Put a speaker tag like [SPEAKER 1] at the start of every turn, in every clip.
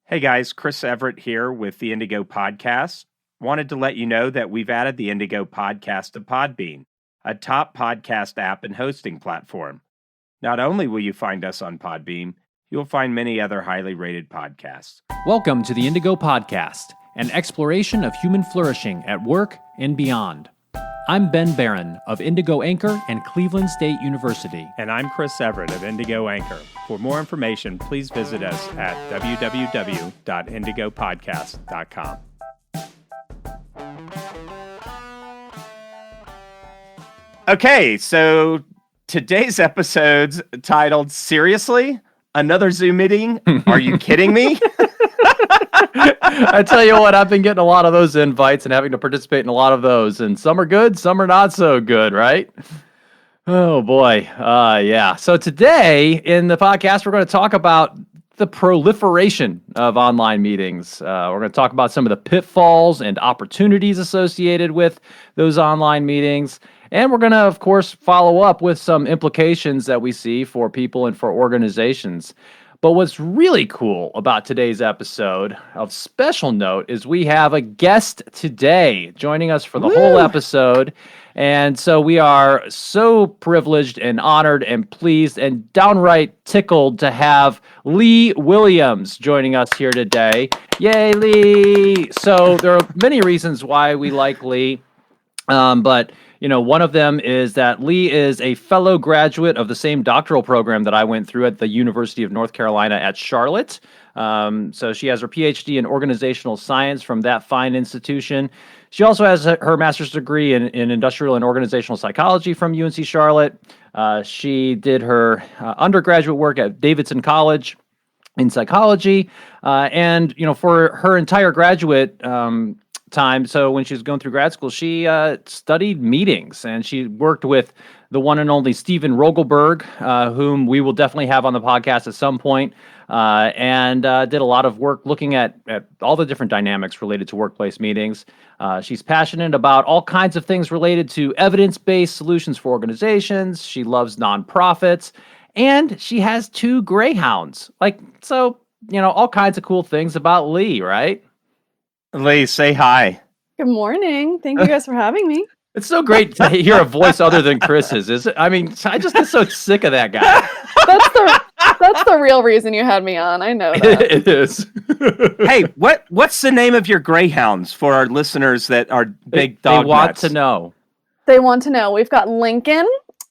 [SPEAKER 1] Hey guys, Chris Everett here with the Indigo Podcast. Wanted to let you know that we've added the Indigo Podcast to Podbean, a top podcast app and hosting platform. Not only will you find us on Podbean, you'll find many other highly rated podcasts.
[SPEAKER 2] Welcome to the Indigo Podcast, an exploration of human flourishing at work and beyond. I'm Ben Barron of Indigo Anchor and Cleveland State University.
[SPEAKER 1] And I'm Chris Everett of Indigo Anchor. For more information, please visit us at www.indigopodcast.com. Okay, so today's episode's titled, Seriously? Another Zoom meeting? Are you kidding me?
[SPEAKER 2] I tell you what, I've been getting a lot of those invites and having to participate in a lot of those, and some are good, some are not so good, right? Oh boy, yeah. So today in the podcast, we're going to talk about the proliferation of online meetings. We're going to talk about some of the pitfalls and opportunities associated with those online meetings. And we're going to, of course, follow up with some implications that we see for people and for organizations. But what's really cool about today's episode of special note is we have a guest today joining us for the whole episode. And so we are so privileged and honored and pleased and downright tickled to have Lea Williams joining us here today. Yay, Lea! So there are many reasons why we like Lea, but you know, one of them is that Lea is a fellow graduate of the same doctoral program that I went through at the University of North Carolina at Charlotte. So she has her Ph.D. in organizational science from that fine institution. She also has her master's degree in industrial and organizational psychology from UNC Charlotte. She did her undergraduate work at Davidson College in psychology. And, you know, for her entire graduate time, so when she was going through grad school, she studied meetings, and she worked with the one and only Stephen Rogelberg, whom we will definitely have on the podcast at some point, and did a lot of work looking at all the different dynamics related to workplace meetings. She's passionate about all kinds of things related to evidence-based solutions for organizations. She loves nonprofits, and she has 2 greyhounds. So, you know, all kinds of cool things about Lea, right?
[SPEAKER 1] Lea, say hi.
[SPEAKER 3] Good morning. Thank you guys for having me.
[SPEAKER 2] It's so great to hear a voice other than Chris's. Is it? I mean, I just get so sick of that guy.
[SPEAKER 3] That's the real reason you had me on. I know that.
[SPEAKER 2] It is.
[SPEAKER 1] Hey, what's the name of your greyhounds for our listeners that are big dog
[SPEAKER 2] They want
[SPEAKER 1] nuts?
[SPEAKER 2] to know.
[SPEAKER 3] They want to know. We've got Lincoln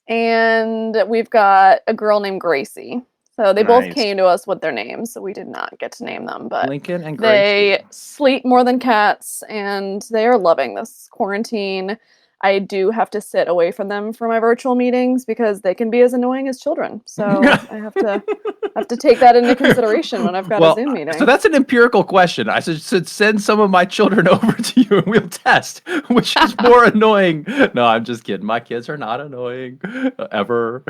[SPEAKER 3] and we've got a girl named Gracie. So they both came to us with their names, so we did not get to name them, but
[SPEAKER 2] Lincoln and Gracie.
[SPEAKER 3] They sleep more than cats, and they are loving this quarantine. I do have to sit away from them for my virtual meetings because they can be as annoying as children. So I have to take that into consideration when I've got a Zoom meeting.
[SPEAKER 2] So that's an empirical question. I should send some of my children over to you and we'll test which is more annoying. No, I'm just kidding. My kids are not annoying ever.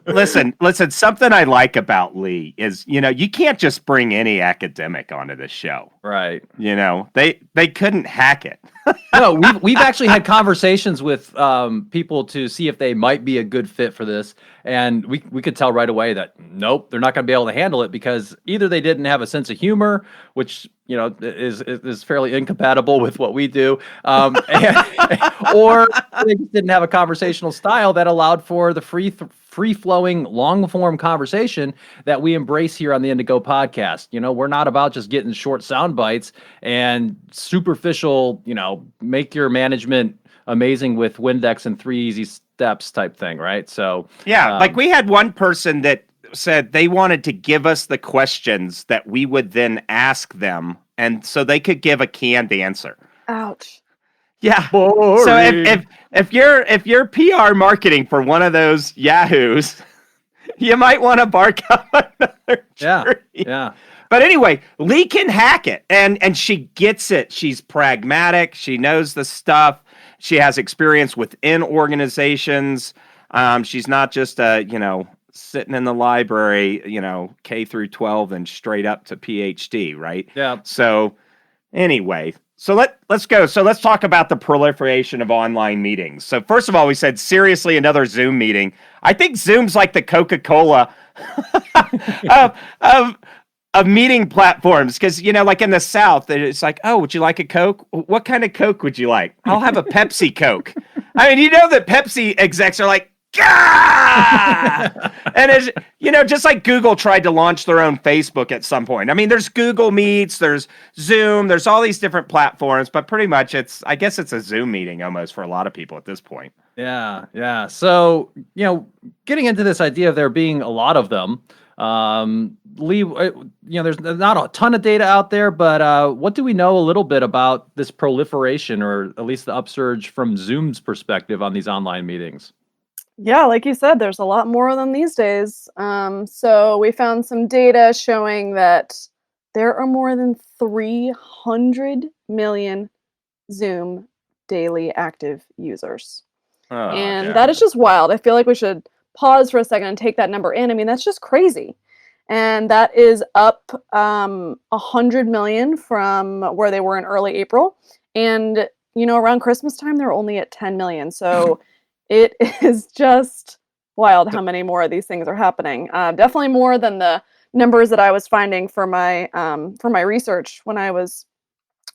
[SPEAKER 1] Listen, something I like about Lea is, you know, you can't just bring any academic onto the show.
[SPEAKER 2] Right.
[SPEAKER 1] You know, they couldn't hack it.
[SPEAKER 2] No, we've actually had conversations with people to see if they might be a good fit for this, and we could tell right away that nope, they're not going to be able to handle it because either they didn't have a sense of humor, which you know is fairly incompatible with what we do, or they just didn't have a conversational style that allowed for the free-flowing, long-form conversation that we embrace here on the Indigo Podcast. You know, we're not about just getting short sound bites and superficial, you know, make your management amazing with Windex and 3 easy steps type thing, right? So
[SPEAKER 1] yeah, like we had one person that said they wanted to give us the questions that we would then ask them, and so they could give a canned answer.
[SPEAKER 3] Ouch.
[SPEAKER 1] Yeah.
[SPEAKER 2] Boring.
[SPEAKER 1] So if you're PR marketing for one of those yahoos, you might want to bark up another tree.
[SPEAKER 2] Yeah.
[SPEAKER 1] But anyway, Lea can hack it, and she gets it. She's pragmatic. She knows the stuff. She has experience within organizations. She's not just sitting in the library, you know, K through 12 and straight up to PhD, right?
[SPEAKER 2] Yeah.
[SPEAKER 1] So anyway, so let's go. So let's talk about the proliferation of online meetings. So first of all, we said, seriously, another Zoom meeting. I think Zoom's like the Coca-Cola of of meeting platforms, because like in the South, it's like, oh, would you like a Coke? What kind of Coke would you like? I'll have a Pepsi Coke. I mean, that Pepsi execs are like, Gah! And it's just like Google tried to launch their own Facebook at some point. I mean, there's Google Meets, there's Zoom, there's all these different platforms, but pretty much I guess it's a Zoom meeting almost for a lot of people at this point.
[SPEAKER 2] Yeah. So, getting into this idea of there being a lot of them, Lee, there's not a ton of data out there, but what do we know a little bit about this proliferation, or at least the upsurge from Zoom's perspective on these online meetings?
[SPEAKER 3] Yeah, like you said, there's a lot more of them these days. So we found some data showing that there are more than 300 million Zoom daily active users. And
[SPEAKER 1] God.
[SPEAKER 3] that is just wild. I feel like we should pause for a second and take that number in. I mean, that's just crazy. And that is up 100 million from where they were in early April. And, around Christmas time, they're only at 10 million. So it is just wild how many more of these things are happening. Definitely more than the numbers that I was finding for my research when I was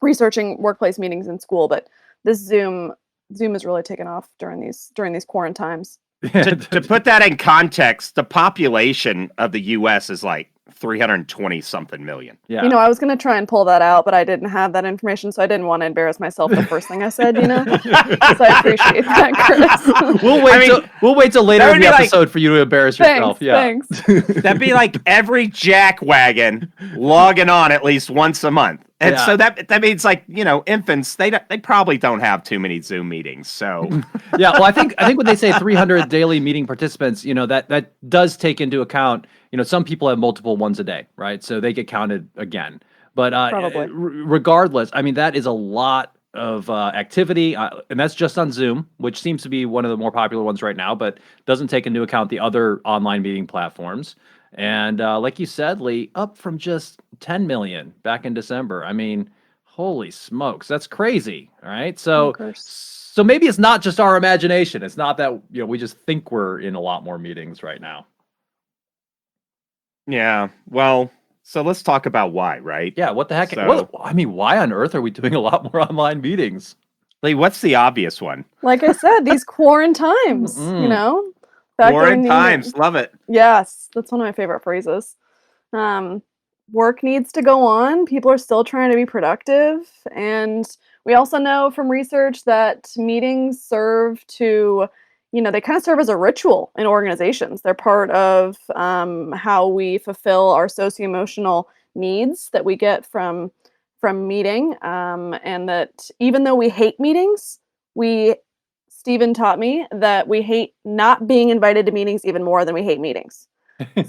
[SPEAKER 3] researching workplace meetings in school. But this Zoom has really taken off during these quarantine times.
[SPEAKER 1] To put that in context, the population of the U.S. is like 320 something million.
[SPEAKER 2] Yeah.
[SPEAKER 3] I was going to try and pull that out, but I didn't have that information, so I didn't want to embarrass myself the first thing I said, So I appreciate that, Chris.
[SPEAKER 2] We'll wait till later in the episode for you to embarrass yourself.
[SPEAKER 3] Thanks.
[SPEAKER 1] That'd be like every jack wagon logging on at least once a month. And so that means like, infants, they probably don't have too many Zoom meetings. So
[SPEAKER 2] yeah, well, I think when they say 300 daily meeting participants, that does take into account, some people have multiple ones a day, right? So they get counted again. But regardless, I mean, that is a lot of activity, and that's just on Zoom, which seems to be one of the more popular ones right now, but doesn't take into account the other online meeting platforms. And like you said, Lee, up from just 10 million back in December. I mean, holy smokes, that's crazy. All right. So maybe it's not just our imagination. It's not that, we just think we're in a lot more meetings right now.
[SPEAKER 1] Yeah. Well, so let's talk about why, right?
[SPEAKER 2] Yeah. What the heck? Why on earth are we doing a lot more online meetings?
[SPEAKER 1] Lee, what's the obvious one?
[SPEAKER 3] Like I said, these quarantines,
[SPEAKER 1] Quarantines, love it.
[SPEAKER 3] Yes, that's one of my favorite phrases. Work needs to go on. People are still trying to be productive. And we also know from research that meetings serve to, they kind of serve as a ritual in organizations. They're part of how we fulfill our socio-emotional needs that we get from meeting. And that even though we hate meetings, Stephen taught me that we hate not being invited to meetings even more than we hate meetings.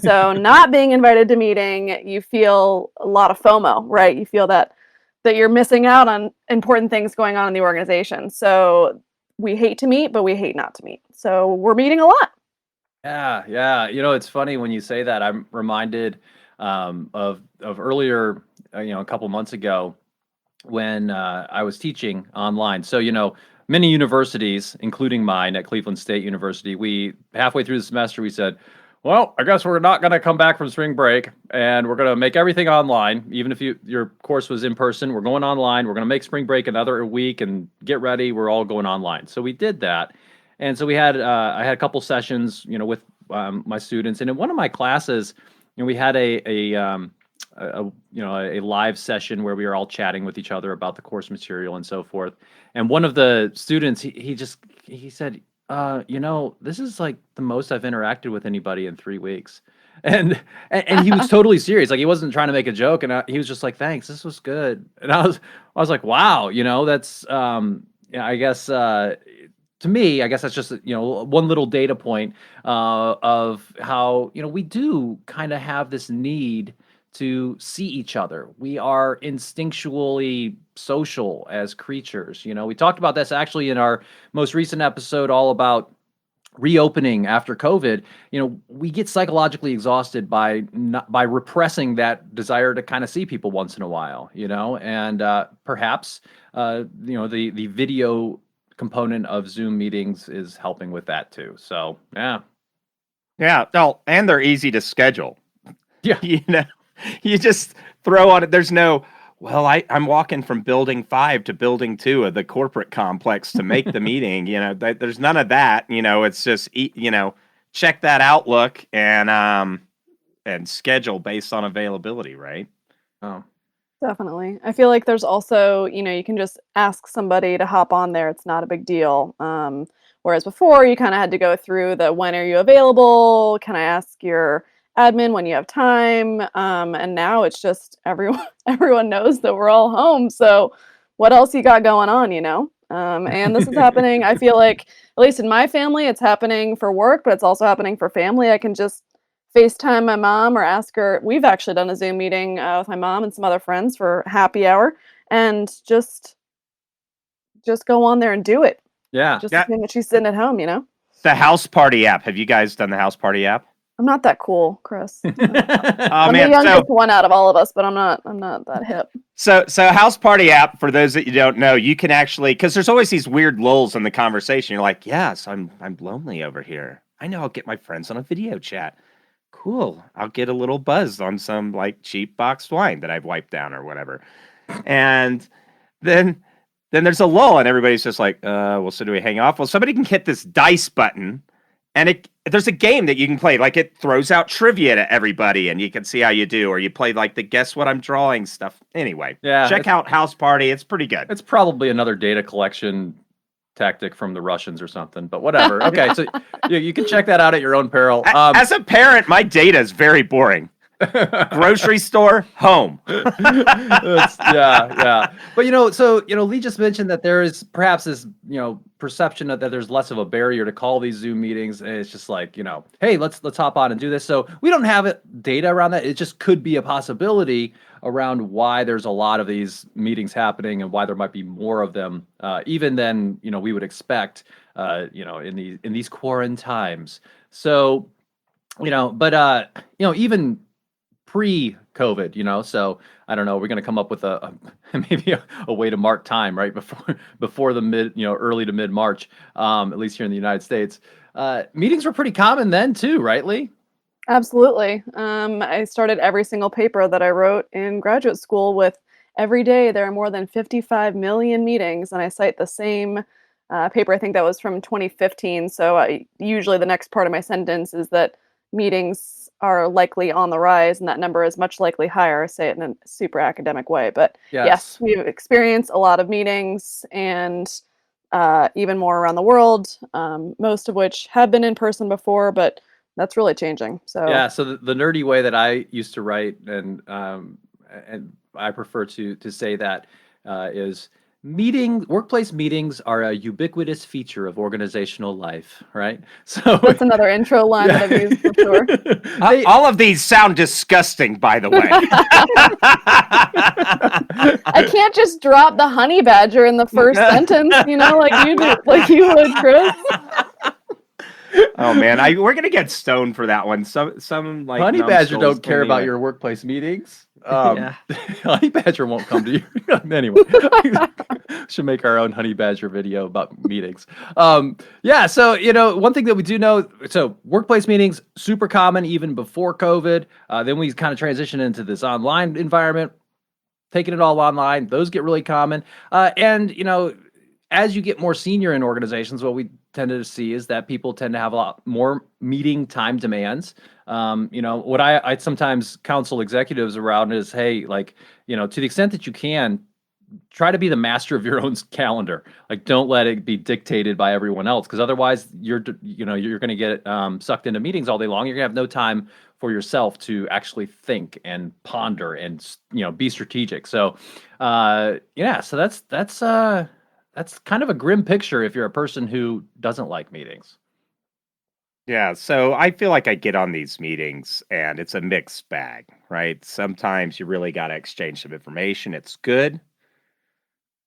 [SPEAKER 3] So not being invited to meeting, you feel a lot of FOMO, right? You feel that you're missing out on important things going on in the organization. So we hate to meet, but we hate not to meet. So we're meeting a lot.
[SPEAKER 2] Yeah. It's funny when you say that. I'm reminded of earlier, a couple months ago when I was teaching online. So, many universities, including mine at Cleveland State University, we halfway through the semester, we said, well, I guess we're not going to come back from spring break, and we're going to make everything online. Even if your course was in person, we're going online. We're going to make spring break another week and get ready. We're all going online. So we did that. And so I had a couple sessions, with my students. And in one of my classes, we had a live session where we were all chatting with each other about the course material and so forth. And one of the students, he said, this is like the most I've interacted with anybody in 3 weeks. And he was totally serious. Like, he wasn't trying to make a joke. And he was just like, thanks, this was good. And I was like, wow, that's, I guess, to me, I guess that's just, one little data point of how, we do kind of have this need to see each other. We are instinctually social as creatures. We talked about this actually in our most recent episode all about reopening after COVID. We get psychologically exhausted by repressing that desire to kind of see people once in a while, and perhaps, the video component of Zoom meetings is helping with that too. So, yeah.
[SPEAKER 1] Yeah. Oh, and they're easy to schedule.
[SPEAKER 2] Yeah.
[SPEAKER 1] You just throw on it. There's no, well, I'm walking from building 5 to building 2 of the corporate complex to make the meeting. There's none of that. It's just, check that Outlook and schedule based on availability, right?
[SPEAKER 2] Oh,
[SPEAKER 3] Definitely. I feel like there's also, you can just ask somebody to hop on there. It's not a big deal. Whereas before, you kind of had to go through the when are you available? Can I ask your admin when you have time? And now it's just everyone knows that we're all home. So what else you got going on, And this is happening. I feel like, at least in my family, it's happening for work, but it's also happening for family. I can just FaceTime my mom or ask her. We've actually done a Zoom meeting with my mom and some other friends for happy hour, and just go on there and do it.
[SPEAKER 2] yeah.
[SPEAKER 3] Just assuming that she's sitting at home,
[SPEAKER 1] The house party app. Have you guys done the house party app?
[SPEAKER 3] I'm not that cool, Chris.
[SPEAKER 1] Oh
[SPEAKER 3] I'm
[SPEAKER 1] man,
[SPEAKER 3] the youngest one out of all of us, but I'm not that hip.
[SPEAKER 1] So house party app, for those that you don't know, you can actually, because there's always these weird lulls in the conversation. You're like, yes, I'm lonely over here. I know I'll get my friends on a video chat. Cool. I'll get a little buzzed on some like cheap boxed wine that I've wiped down or whatever. And then there's a lull and everybody's just like, well, so do we hang off? Well, somebody can hit this dice button and there's a game that you can play. Like it throws out trivia to everybody and you can see how you do, or you play like the guess what I'm drawing stuff. Anyway, check out House Party. It's pretty good.
[SPEAKER 2] It's probably another data collection tactic from the Russians or something, but whatever. Okay, so you can check that out at your own peril.
[SPEAKER 1] As a parent, my data is very boring. Grocery store, home.
[SPEAKER 2] Yeah. But Lee just mentioned that there is perhaps this perception that there's less of a barrier to call these Zoom meetings, and it's just like hey, let's hop on and do this. So we don't have data around that. It just could be a possibility around why there's a lot of these meetings happening and why there might be more of them even than we would expect in these quarantine times. So even pre-COVID, so I don't know, we're going to come up with maybe a way to mark time right before the early to mid March, at least here in the United States. Meetings were pretty common then too, right, Lee?
[SPEAKER 3] Absolutely. I started every single paper that I wrote in graduate school with every day there are more than 55 million meetings, and I cite the same paper. I think that was from 2015. So usually the next part of my sentence is that meetings are likely on the rise, and that number is much likely higher. I say it in a super academic way, but yes, we've experienced a lot of meetings, and even more around the world, most of which have been in person before, but that's really changing. So
[SPEAKER 2] so the nerdy way that I used to write, and I prefer to say that is workplace meetings are a ubiquitous feature of organizational life, right? So
[SPEAKER 3] that's another intro line that I've used for sure.
[SPEAKER 1] All of these sound disgusting, by the way.
[SPEAKER 3] I can't just drop the honey badger in the first sentence, like you would, Chris.
[SPEAKER 1] Oh man, we're gonna get stoned for that one. Some like
[SPEAKER 2] honey badger don't care about your workplace meetings. Honey badger won't come to you anyway. Should make our own honey badger video about meetings. So one thing that we do know, so workplace meetings super common even before COVID. Then we kind of transition into this online environment, taking it all online. Those get really common, and as you get more senior in organizations, what we tended to see is that people tend to have a lot more meeting time demands. What I sometimes counsel executives around is, hey, like, to the extent that you can, try to be the master of your own calendar. Like, don't let it be dictated by everyone else, because otherwise you're going to get sucked into meetings all day long. You're going to have no time for yourself to actually think and ponder and be strategic. So, so that's kind of a grim picture if you're a person who doesn't like meetings.
[SPEAKER 1] Yeah, so I feel like I get on these meetings and it's a mixed bag, right? Sometimes you really got to exchange some information. It's good.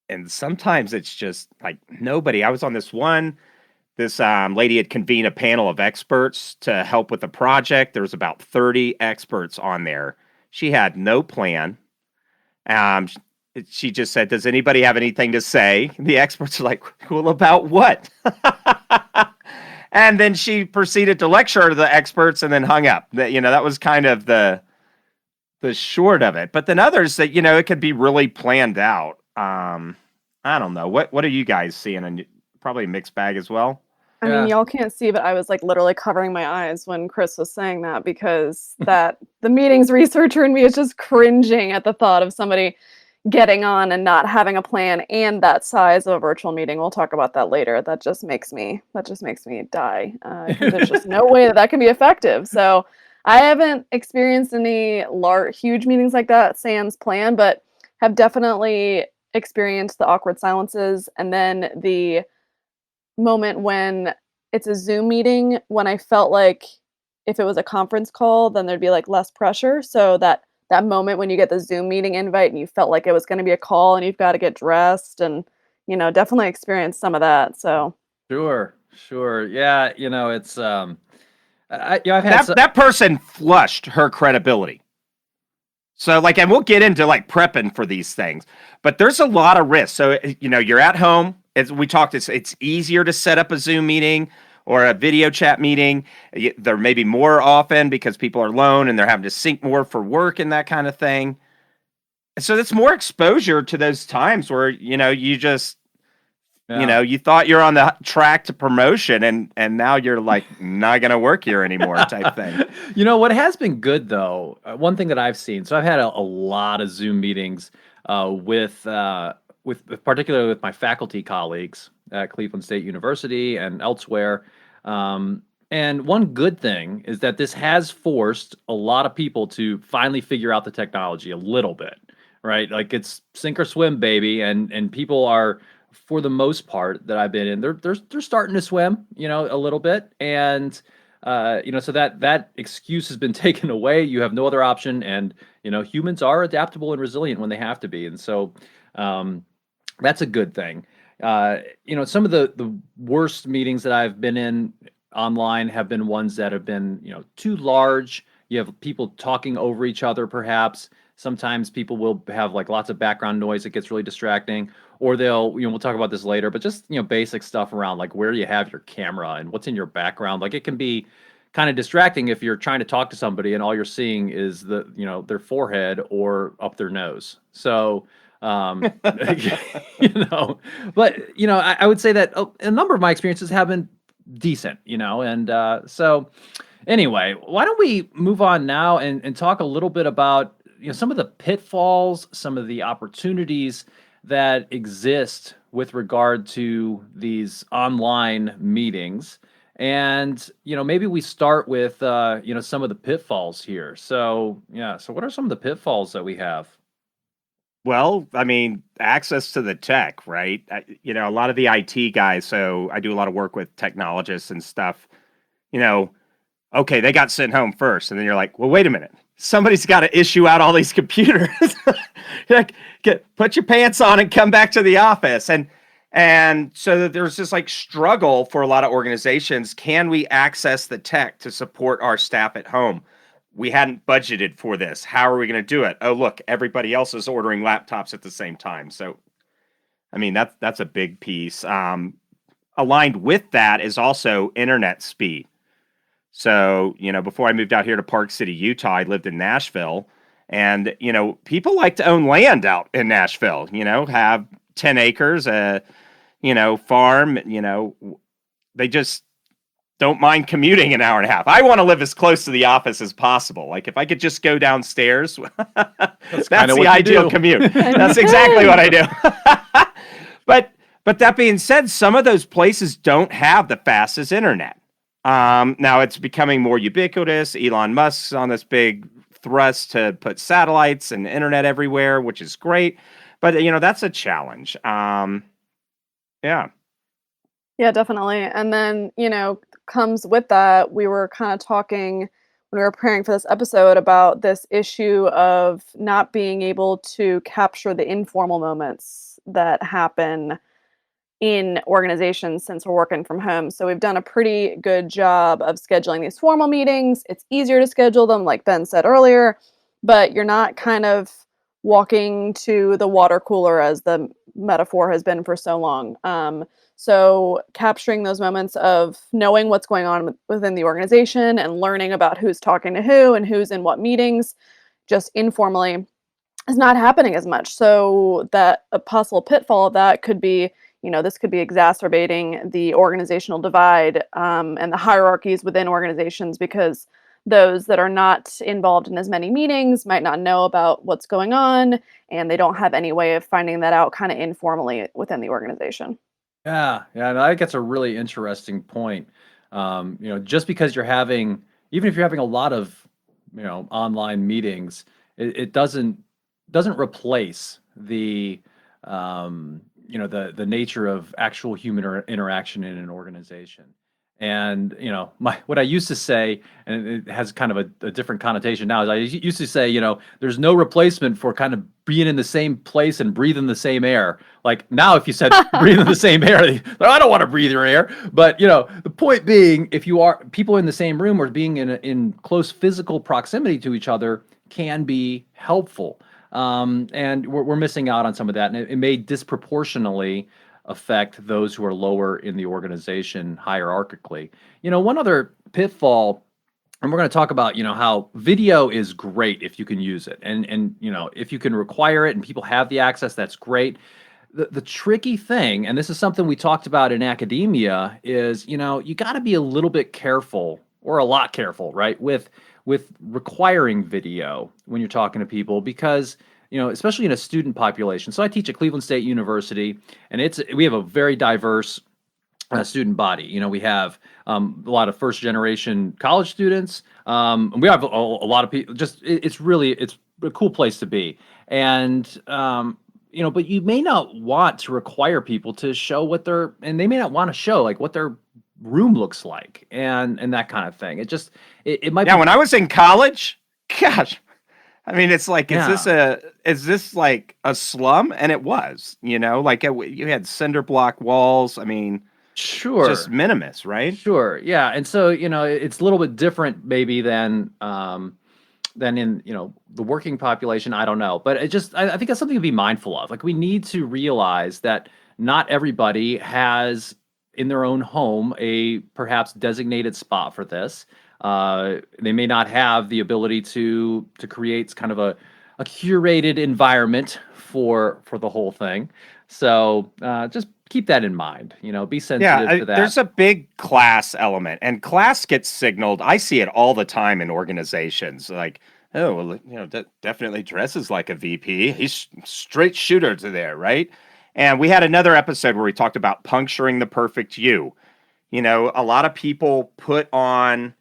[SPEAKER 1] And sometimes it's just like nobody. I was on this lady had convened a panel of experts to help with a project. There was about 30 experts on there. She had no plan. She just said, does anybody have anything to say? The experts are like, cool, about what? And then she proceeded to lecture to the experts and then hung up. That was kind of the the short of it. But then others that, it could be really planned out. I don't know. What are you guys seeing? And probably a mixed bag as well.
[SPEAKER 3] I mean, y'all can't see, but I was like literally covering my eyes when Chris was saying that, because the meetings researcher in me is just cringing at the thought of somebody getting on and not having a plan and that size of a virtual meeting. We'll talk about that later. That just makes me die. There's just no way that can be effective. So I haven't experienced any huge meetings like that sans plan, but have definitely experienced the awkward silences, and then the moment when it's a Zoom meeting, when I felt like if it was a conference call, then there'd be like less pressure. So that moment when you get the Zoom meeting invite and you felt like it was going to be a call and you've got to get dressed, and definitely experienced some of that. So
[SPEAKER 2] Sure. Yeah, it's I've had
[SPEAKER 1] that person flushed her credibility. So and we'll get into prepping for these things, but there's a lot of risk. So, you're at home. As we talked, it's easier to set up a Zoom meeting or a video chat meeting. There may be more often because people are alone and they're having to sync more for work and that kind of thing. So it's more exposure to those times where, you just, you thought you're on the track to promotion and now you're not going to work here anymore type thing.
[SPEAKER 2] What has been good though, one thing that I've seen, so I've had a lot of Zoom meetings with particularly with my faculty colleagues at Cleveland State University and elsewhere. And one good thing is that this has forced a lot of people to finally figure out the technology a little bit, right? Like it's sink or swim, baby. And people are, for the most part that I've been in, they're starting to swim, a little bit. And, so that excuse has been taken away. You have no other option. And, humans are adaptable and resilient when they have to be. And so, that's a good thing. Some of the worst meetings that I've been in online have been ones that have been, too large. You have people talking over each other, perhaps. Sometimes people will have lots of background noise that gets really distracting, or they'll, we'll talk about this later, but just, basic stuff around where you have your camera and what's in your background. It can be kind of distracting if you're trying to talk to somebody and all you're seeing is their forehead or up their nose. So, but I would say that a number of my experiences have been decent, and so anyway, why don't we move on now and talk a little bit about some of the pitfalls, some of the opportunities that exist with regard to these online meetings. And, maybe we start with, some of the pitfalls here. So, so what are some of the pitfalls that we have?
[SPEAKER 1] Well, I mean, access to the tech, right? A lot of the IT guys, so I do a lot of work with technologists and stuff, okay, they got sent home first. And then you're like, well, wait a minute. Somebody's got to issue out all these computers. Put your pants on and come back to the office. And so there's this struggle for a lot of organizations. Can we access the tech to support our staff at home? We hadn't budgeted for this. How are we going to do it? Oh, look, everybody else is ordering laptops at the same time. So, I mean, that's a big piece. Aligned with that is also internet speed. So, before I moved out here to Park City, Utah, I lived in Nashville. And, people like to own land out in Nashville, have 10 acres, farm, they just don't mind commuting an hour and a half. I want to live as close to the office as possible. If I could just go downstairs, that's the ideal commute. That's exactly what I do. But that being said, some of those places don't have the fastest internet. Now it's becoming more ubiquitous. Elon Musk's on this big thrust to put satellites and internet everywhere, which is great. But, that's a challenge. Yeah.
[SPEAKER 3] Yeah, definitely. And then, comes with that, we were kind of talking when we were preparing for this episode about this issue of not being able to capture the informal moments that happen in organizations since we're working from home. So we've done a pretty good job of scheduling these formal meetings. It's easier to schedule them, like Ben said earlier, but you're not kind of walking to the water cooler, as the metaphor has been for so long. So capturing those moments of knowing what's going on within the organization and learning about who's talking to who and who's in what meetings, just informally is not happening as much. So that a possible pitfall of that could be, this could be exacerbating the organizational divide and the hierarchies within organizations, because those that are not involved in as many meetings might not know about what's going on, and they don't have any way of finding that out kind of informally within the organization.
[SPEAKER 2] Yeah, and I think that's a really interesting point. Just because even if you're having a lot of, online meetings, it doesn't replace the nature of actual human interaction in an organization. And what I used to say, and it has kind of a different connotation now, is I used to say, there's no replacement for kind of being in the same place and breathing the same air. Like now, if you said breathing the same air, I don't want to breathe your air. But the point being, if you are people in the same room or being in close physical proximity to each other can be helpful. And we're missing out on some of that, and it may disproportionately affect those who are lower in the organization hierarchically. One other pitfall, and we're going to talk about, how video is great if you can use it, and if you can require it and people have the access, that's great. The tricky thing, and this is something we talked about in academia, is you got to be a little bit careful, or a lot careful, right, with requiring video when you're talking to people, because especially in a student population. So I teach at Cleveland State University, and we have a very diverse student body. We have a lot of first generation college students. And we have a lot of people. It's a cool place to be. And but you may not want to require people to show and they may not want to show like what their room looks like and that kind of thing. It might be.
[SPEAKER 1] When I was in college, gosh, I mean, it's like, is this like a slum? And it was, you had cinder block walls. I mean,
[SPEAKER 2] sure,
[SPEAKER 1] just minimus, right?
[SPEAKER 2] Sure, yeah. And so it's a little bit different maybe than in the working population. I don't know, but I think that's something to be mindful of. Like, we need to realize that not everybody has in their own home a perhaps designated spot for this. They may not have the ability to create kind of a curated environment for the whole thing. So just keep that in mind. Be sensitive to that.
[SPEAKER 1] There's a big class element, and class gets signaled. I see it all the time in organizations. Like, oh, well, definitely dresses like a VP. He's straight shooter to there, right? And we had another episode where we talked about puncturing the perfect you. A lot of people put on,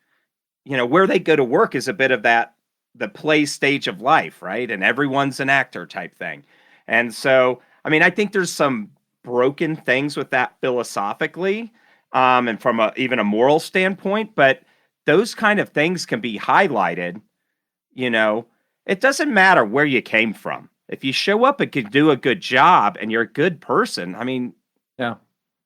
[SPEAKER 1] where they go to work is a bit of the play stage of life, right? And everyone's an actor type thing. And so, I mean, I think there's some broken things with that philosophically, and from even a moral standpoint, but those kind of things can be highlighted. It doesn't matter where you came from. If you show up and can do a good job and you're a good person, I mean,
[SPEAKER 2] yeah,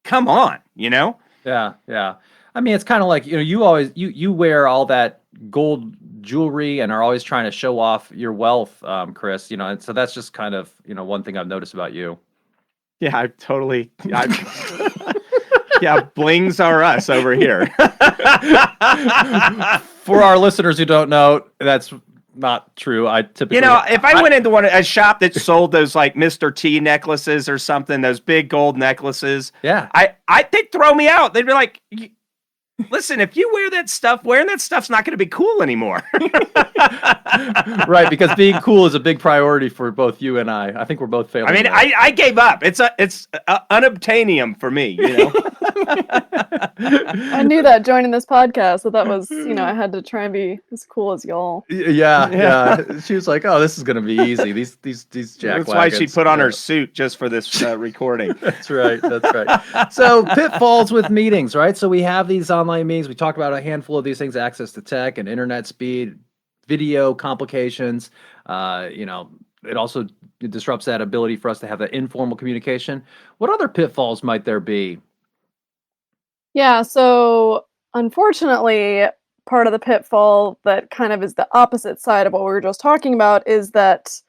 [SPEAKER 1] come on,
[SPEAKER 2] Yeah, yeah. I mean, it's kind of like, you always, you wear all that gold jewelry and are always trying to show off your wealth, Chris, and so that's just kind of, one thing I've noticed about you.
[SPEAKER 1] Yeah, yeah, blings are us over here.
[SPEAKER 2] For our listeners who don't know, that's not true. I typically,
[SPEAKER 1] if I went into a shop that sold those like Mr. T necklaces or something, those big gold necklaces,
[SPEAKER 2] yeah,
[SPEAKER 1] they'd throw me out. They'd be like, listen, if you wear that stuff, wearing that stuff's not going to be cool anymore.
[SPEAKER 2] Right, because being cool is a big priority for both you and I. I think we're both failing.
[SPEAKER 1] I mean, I gave up. It's unobtainium for me,
[SPEAKER 3] I knew that joining this podcast, so that was, I had to try and be as cool as y'all.
[SPEAKER 2] Yeah. She was like, "Oh, this is going to be easy. These jack
[SPEAKER 1] That's why she put on her suit just for this recording."
[SPEAKER 2] That's right. So pitfalls with meetings, right? So we have these online meetings. We talked about a handful of these things: access to tech and internet speed, video complications. It also disrupts that ability for us to have that informal communication. What other pitfalls might there be?
[SPEAKER 3] Yeah, so unfortunately, part of the pitfall that kind of is the opposite side of what we were just talking about is that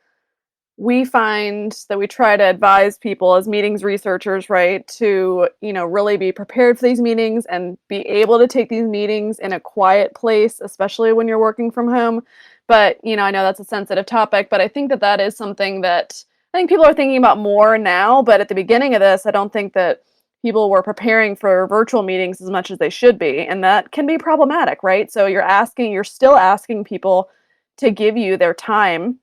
[SPEAKER 3] we find that we try to advise people as meetings researchers, right, to, really be prepared for these meetings and be able to take these meetings in a quiet place, especially when you're working from home, But, I know that's a sensitive topic, but I think that that is something that I think people are thinking about more now. But at the beginning of this, I don't think that people were preparing for virtual meetings as much as they should be. And that can be problematic, right? So you're still asking people to give you their time.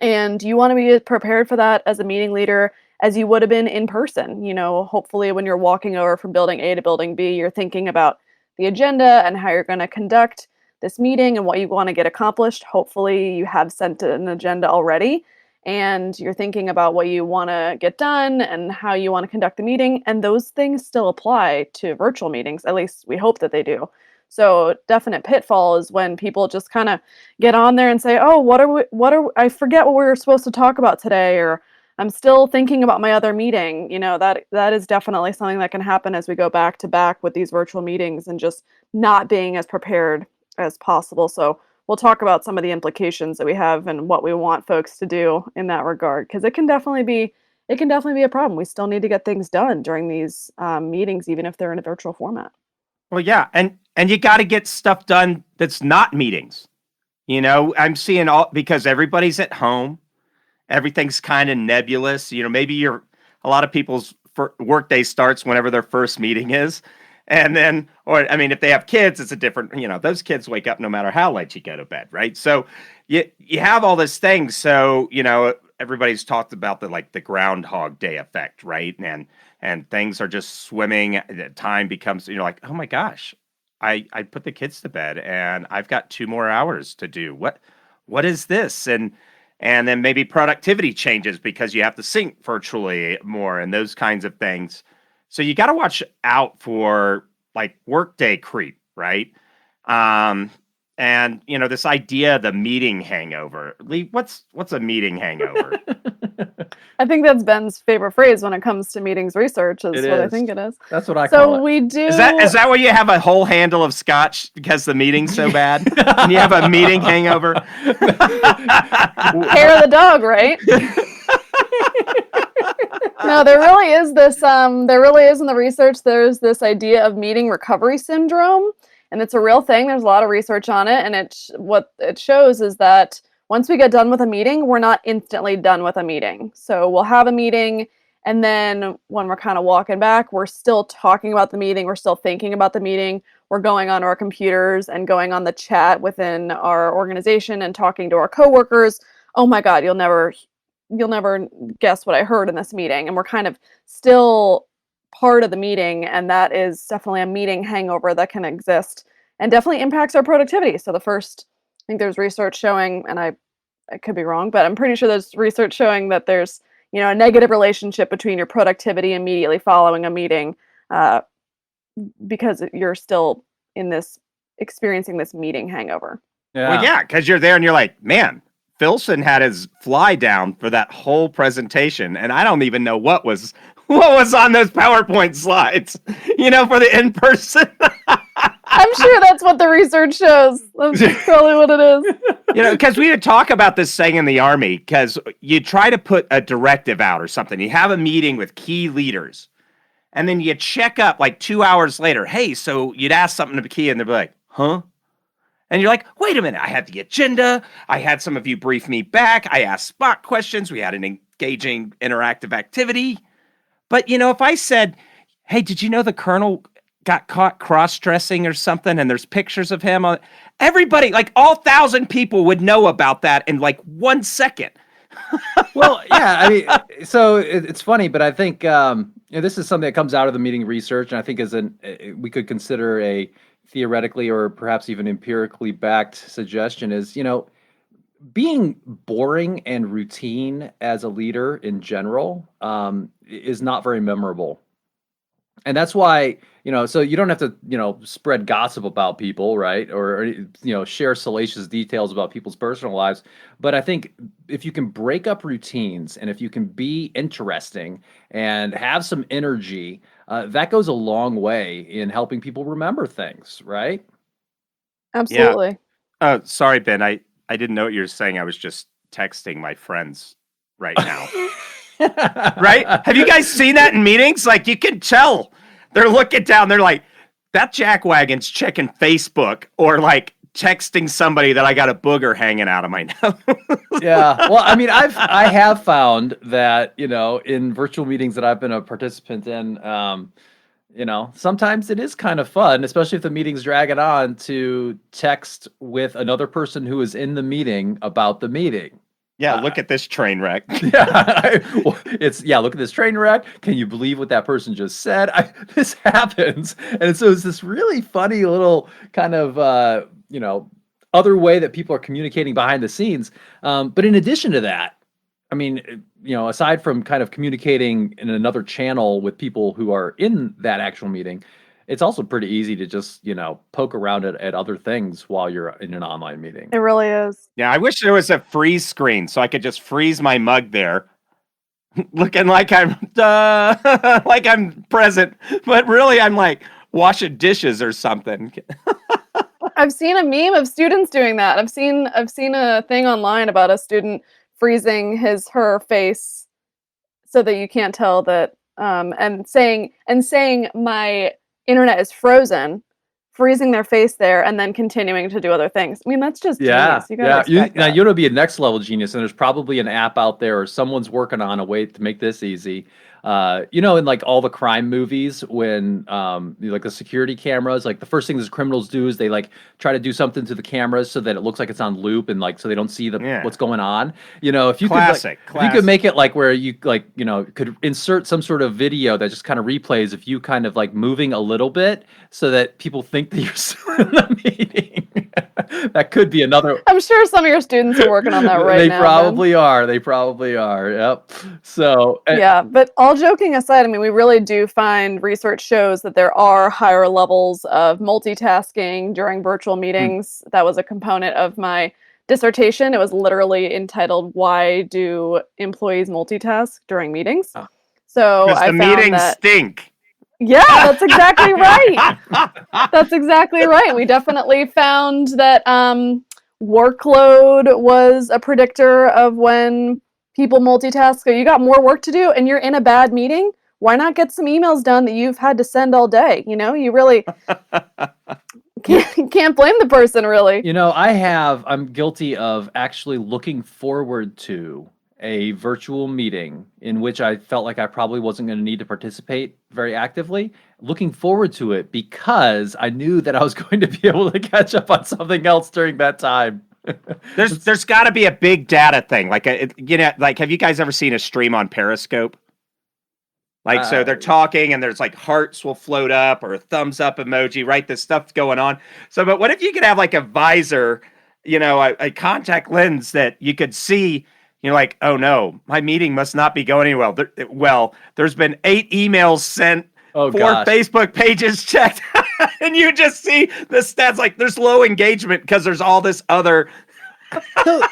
[SPEAKER 3] And you want to be as prepared for that as a meeting leader as you would have been in person. Hopefully when you're walking over from building A to building B, you're thinking about the agenda and how you're going to conduct this meeting and what you want to get accomplished. Hopefully you have sent an agenda already and you're thinking about what you want to get done and how you want to conduct the meeting. And those things still apply to virtual meetings. At least we hope that they do. So definite pitfall is when people just kind of get on there and say, oh, I forget what we were supposed to talk about today, or I'm still thinking about my other meeting. That is definitely something that can happen as we go back to back with these virtual meetings and just not being as prepared as possible. So we'll talk about some of the implications that we have and what we want folks to do in that regard, because it can definitely be a problem. We still need to get things done during these meetings, even if they're in a virtual format.
[SPEAKER 1] Well, yeah, and you got to get stuff done that's not meetings. I'm seeing because everybody's at home, everything's kind of nebulous. Maybe a lot of people's workday starts whenever their first meeting is, and then, if they have kids, it's a different. Those kids wake up no matter how late you go to bed, right? So you have all this thing. So everybody's talked about the Groundhog Day effect, right? And things are just swimming. Time becomes, like, oh my gosh, I put the kids to bed and I've got 2 more hours to do. What is this? And then maybe productivity changes because you have to sync virtually more and those kinds of things. So you got to watch out for workday creep, right? And this idea of the meeting hangover. Lee, what's a meeting hangover?
[SPEAKER 3] I think that's Ben's favorite phrase when it comes to meetings research. I think it is.
[SPEAKER 2] That's what I call it.
[SPEAKER 3] So we do.
[SPEAKER 1] Is that why you have a whole handle of scotch because the meeting's so bad? And you have a meeting hangover?
[SPEAKER 3] Hair of the dog, right? No, there really is this. There really is in the research. There's this idea of meeting recovery syndrome, and it's a real thing. There's a lot of research on it, and what it shows is that once we get done with a meeting, we're not instantly done with a meeting. So we'll have a meeting, and then when we're kind of walking back, we're still talking about the meeting. We're still thinking about the meeting. We're going on our computers and going on the chat within our organization and talking to our coworkers. Oh my God, you'll never guess what I heard in this meeting. And we're kind of still part of the meeting, and that is definitely a meeting hangover that can exist and definitely impacts our productivity. So I think there's research showing, and I could be wrong, but I'm pretty sure there's research showing that there's a negative relationship between your productivity immediately following a meeting because you're still experiencing this meeting hangover.
[SPEAKER 2] Yeah.
[SPEAKER 1] Well, yeah, because you're there and you're like, man, Filson had his fly down for that whole presentation, and I don't even know what was on those PowerPoint slides, for the in-person.
[SPEAKER 3] I'm sure that's what the research shows. That's probably what it is.
[SPEAKER 1] Because we would talk about this saying in the Army, because you try to put a directive out or something. You have a meeting with key leaders, and then you check up 2 hours later. Hey, so you'd ask something to the key, and they'd be like, huh? And you're like, wait a minute, I had the agenda. I had some of you brief me back. I asked spot questions. We had an engaging interactive activity. But, if I said, hey, did you know the colonel got caught cross-dressing or something, and there's pictures of him on everybody, all 1,000 people would know about that in 1 second.
[SPEAKER 2] Well, yeah, so it's funny, but I think this is something that comes out of the meeting research, and I think we could consider a theoretically or perhaps even empirically backed suggestion is, being boring and routine as a leader in general is not very memorable. And that's why, so you don't have to, spread gossip about people, right? Or share salacious details about people's personal lives. But I think if you can break up routines and if you can be interesting and have some energy, that goes a long way in helping people remember things, right?
[SPEAKER 3] Absolutely.
[SPEAKER 1] Yeah. Sorry, Ben. I didn't know what you were saying. I was just texting my friends right now. Right? Have you guys seen that in meetings? You can tell they're looking down. They're like, that jackwagon's checking Facebook or texting somebody that I got a booger hanging out of my nose.
[SPEAKER 2] Yeah. Well, I mean, I have found that, in virtual meetings that I've been a participant in, sometimes it is kind of fun, especially if the meeting's dragging on, to text with another person who is in the meeting about the meeting.
[SPEAKER 1] Yeah, look at this train wreck.
[SPEAKER 2] Look at this train wreck. Can you believe what that person just said? This happens. And so it's this really funny little kind of, other way that people are communicating behind the scenes. But in addition to that, I mean, aside from kind of communicating in another channel with people who are in that actual meeting, it's also pretty easy to just, poke around at other things while you're in an online meeting.
[SPEAKER 3] It really is.
[SPEAKER 1] Yeah, I wish there was a freeze screen so I could just freeze my mug there, looking like I'm like I'm present, but really I'm like washing dishes or something.
[SPEAKER 3] I've seen a meme of students doing that. I've seen a thing online about a student freezing her face so that you can't tell that, and saying my internet is frozen, freezing their face there, and then continuing to do other things. I mean, that's just genius. You gotta expect that.
[SPEAKER 2] You want to be a next level genius, and there's probably an app out there, or someone's working on a way to make this easy. In like all the crime movies, when like the security cameras, like the first thing the criminals do is they like try to do something to the cameras so that it looks like it's on loop, and like so they don't see what's going on. If you if you could make it like where you could insert some sort of video that just kind of replays if you kind of like moving a little bit so that people think that you're still in the meeting. That could be another.
[SPEAKER 3] I'm sure some of your students are working on that right now.
[SPEAKER 2] They probably are. Yep. So
[SPEAKER 3] yeah, but all joking aside, I mean, we really do find research shows that there are higher levels of multitasking during virtual meetings. That was a component of my dissertation. It was literally entitled "Why Do Employees Multitask During Meetings?" So I found
[SPEAKER 1] meetings
[SPEAKER 3] that
[SPEAKER 1] stink.
[SPEAKER 3] Yeah, that's exactly right. That's exactly right. We definitely found that workload was a predictor of when people multitask. So you got more work to do and you're in a bad meeting. Why not get some emails done that you've had to send all day? You really can't blame the person, really.
[SPEAKER 2] I'm guilty of actually looking forward to a virtual meeting in which I felt like I probably wasn't going to need to participate very actively, looking forward to it because I knew that I was going to be able to catch up on something else during that time.
[SPEAKER 1] There's got to be a big data thing. Like, have you guys ever seen a stream on Periscope? Like, so they're talking and there's like hearts will float up or a thumbs up emoji, right? This stuff's going on. So, but what if you could have like a visor, a contact lens that you could see. You're like, oh no, my meeting must not be going well. There's been 8 emails sent, 4 Facebook pages checked, and you just see the stats like there's low engagement because there's all this other.
[SPEAKER 2] So,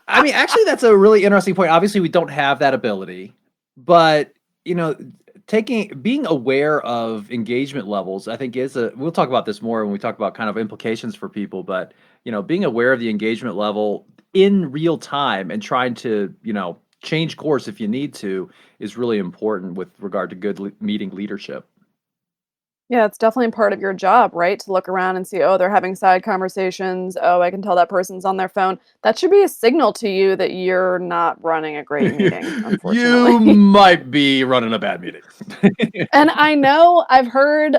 [SPEAKER 2] I mean, actually, that's a really interesting point. Obviously, we don't have that ability, but being aware of engagement levels, I think we'll talk about this more when we talk about kind of implications for people, but being aware of the engagement level in real time and trying to, change course if you need to is really important with regard to good meeting leadership.
[SPEAKER 3] Yeah, it's definitely part of your job, right? To look around and see, oh, they're having side conversations. Oh, I can tell that person's on their phone. That should be a signal to you that you're not running a great meeting, unfortunately.
[SPEAKER 2] You might be running a bad meeting.
[SPEAKER 3] And I know I've heard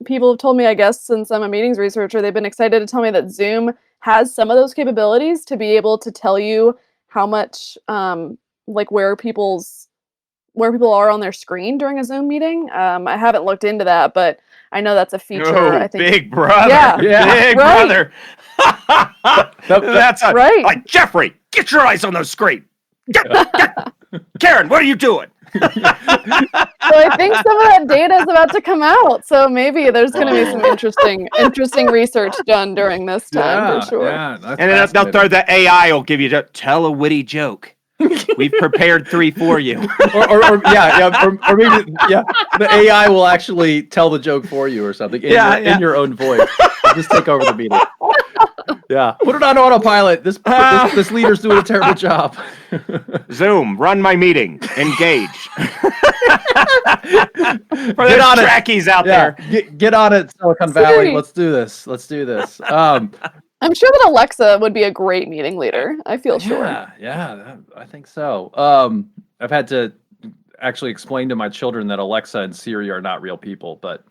[SPEAKER 3] people have told me, I guess, since I'm a meetings researcher, they've been excited to tell me that Zoom has some of those capabilities to be able to tell you how much, where people are on their screen during a Zoom meeting. I haven't looked into that, but I know that's a feature.
[SPEAKER 1] Oh,
[SPEAKER 3] I think
[SPEAKER 1] Big Brother.
[SPEAKER 3] Yeah,
[SPEAKER 1] Big
[SPEAKER 3] right.
[SPEAKER 1] Brother. That's
[SPEAKER 3] right.
[SPEAKER 1] Like, Jeffrey, get your eyes on the screen. Karen, what are you doing?
[SPEAKER 3] So I think some of that data is about to come out. So maybe there's going to be some interesting research done during this time for sure.
[SPEAKER 2] Yeah,
[SPEAKER 1] and then they'll throw the AI will give you tell a witty joke. We've prepared 3 for you.
[SPEAKER 2] or maybe the AI will actually tell the joke for you or something in your own voice. Just take over the meeting. Yeah, put it on autopilot. This leader's doing a terrible job.
[SPEAKER 1] Zoom, run my meeting. Engage. For
[SPEAKER 2] Get
[SPEAKER 1] those
[SPEAKER 2] on
[SPEAKER 1] trackies out there.
[SPEAKER 2] Get on it, Silicon Valley. Let's do this.
[SPEAKER 3] I'm sure that Alexa would be a great meeting leader. I feel sure.
[SPEAKER 2] Yeah, I think so. I've had to actually explain to my children that Alexa and Siri are not real people, but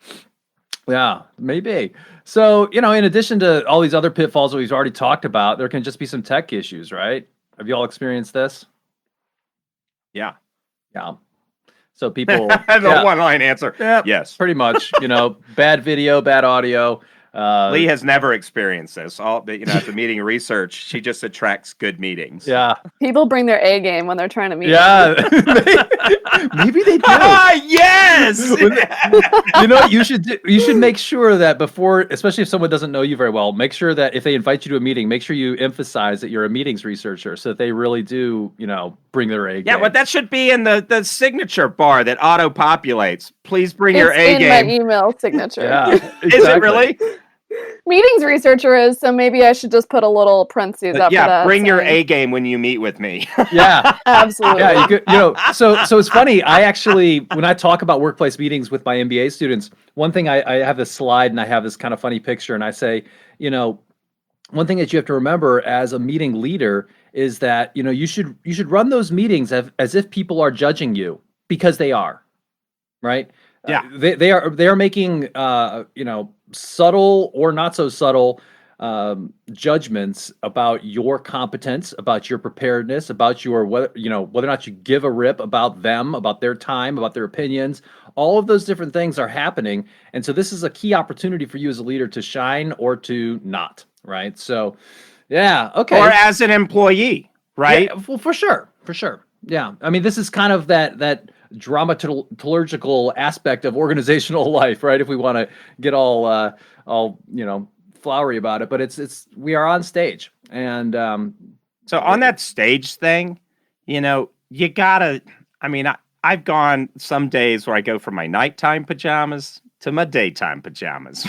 [SPEAKER 2] yeah, maybe. So, in addition to all these other pitfalls that we've already talked about, there can just be some tech issues, right? Have you all experienced this?
[SPEAKER 1] Yeah.
[SPEAKER 2] Yeah. So people...
[SPEAKER 1] The one-line answer. Yes.
[SPEAKER 2] Pretty much. Bad video, bad audio.
[SPEAKER 1] Lee has never experienced this. At the meeting research, she just attracts good meetings.
[SPEAKER 2] Yeah.
[SPEAKER 3] People bring their A game when they're trying to meet.
[SPEAKER 2] Yeah. Maybe they do.
[SPEAKER 1] Yes.
[SPEAKER 2] You should make sure that before, especially if someone doesn't know you very well, make sure that if they invite you to a meeting, make sure you emphasize that you're a meetings researcher so that they really do, bring their A game.
[SPEAKER 1] Yeah, but that should be in the signature bar that auto-populates. Please bring your A game.
[SPEAKER 3] It's in my email signature.
[SPEAKER 2] Yeah, exactly.
[SPEAKER 1] Is it really?
[SPEAKER 3] Meetings researcher is, so maybe I should just put a little parentheses up for that.
[SPEAKER 1] Bring your A game when you meet with me.
[SPEAKER 2] Yeah.
[SPEAKER 3] Absolutely.
[SPEAKER 2] Yeah, you could, so it's funny. I actually, when I talk about workplace meetings with my MBA students, one thing I have this slide and I have this kind of funny picture and I say, one thing that you have to remember as a meeting leader is that, you should run those meetings as if people are judging you, because they are, right?
[SPEAKER 1] Yeah.
[SPEAKER 2] They are making, subtle or not so subtle judgments about your competence, about your preparedness, about whether or not you give a rip about them, about their time, about their opinions. All of those different things are happening. And so this is a key opportunity for you as a leader to shine or to not, right? So, yeah, okay.
[SPEAKER 1] Or as an employee, right?
[SPEAKER 2] Yeah, well, for sure. Yeah. I mean, this is kind of that dramaturgical aspect of organizational life, right? If we want to get all flowery about it, but we are on stage, and
[SPEAKER 1] so on that stage thing, you gotta. I mean, I've gone some days where I go from my nighttime pajamas to my daytime pajamas,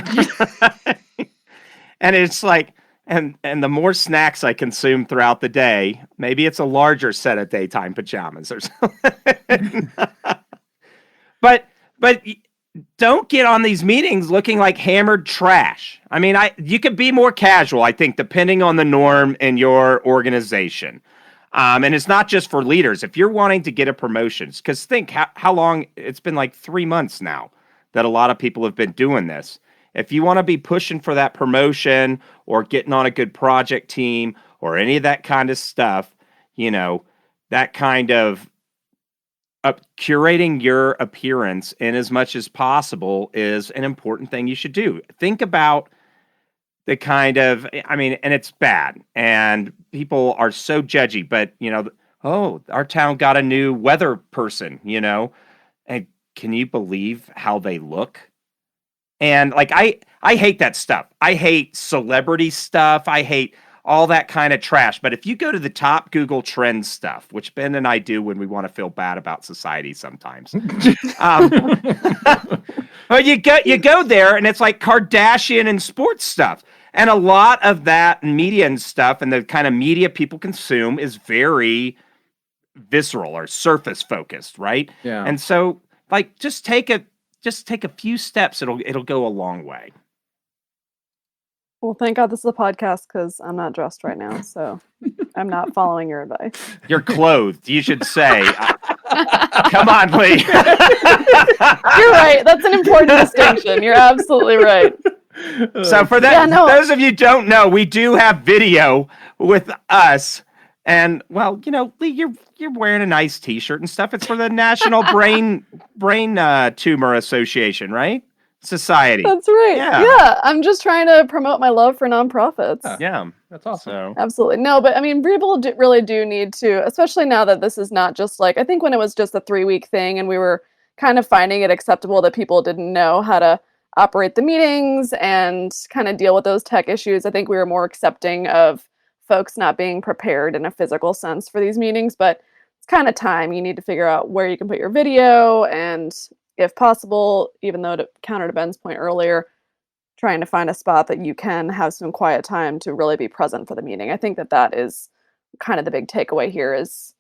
[SPEAKER 1] and it's like. And the more snacks I consume throughout the day, maybe it's a larger set of daytime pajamas or something. But don't get on these meetings looking like hammered trash. I mean, you could be more casual, I think, depending on the norm in your organization. And it's not just for leaders. If you're wanting to get a promotion, because think how long, it's been like 3 months now that a lot of people have been doing this. If you want to be pushing for that promotion or getting on a good project team or any of that kind of stuff, that kind of curating your appearance in as much as possible is an important thing you should do. Think about the kind of, and it's bad and people are so judgy, but our town got a new weather person, and can you believe how they look? And I hate that stuff. I hate celebrity stuff. I hate all that kind of trash. But if you go to the top Google Trends stuff, which Ben and I do when we want to feel bad about society sometimes, well, you go there and it's like Kardashian and sports stuff. And a lot of that media and stuff and the kind of media people consume is very visceral or surface focused, right?
[SPEAKER 2] Yeah.
[SPEAKER 1] And so just take a few steps. It'll go a long way.
[SPEAKER 3] Well, thank God this is a podcast because I'm not dressed right now, so I'm not following your advice.
[SPEAKER 1] You're clothed, you should say. Come on, Lee.
[SPEAKER 3] You're right. That's an important distinction. You're absolutely right.
[SPEAKER 1] So for that, those of you who don't know, we do have video with us. And well, Lee, you're wearing a nice T-shirt and stuff. It's for the National Brain Tumor Association, right? Society.
[SPEAKER 3] That's right. Yeah. I'm just trying to promote my love for nonprofits.
[SPEAKER 1] Yeah,
[SPEAKER 2] that's awesome.
[SPEAKER 1] So.
[SPEAKER 3] Absolutely. No, but people really do need to, especially now that this is not just I think when it was just a 3-week thing and we were kind of finding it acceptable that people didn't know how to operate the meetings and kind of deal with those tech issues. I think we were more accepting of folks not being prepared in a physical sense for these meetings, but it's kind of time. You need to figure out where you can put your video and, if possible, even though to counter to Ben's point earlier, trying to find a spot that you can have some quiet time to really be present for the meeting. I think that is kind of the big takeaway here is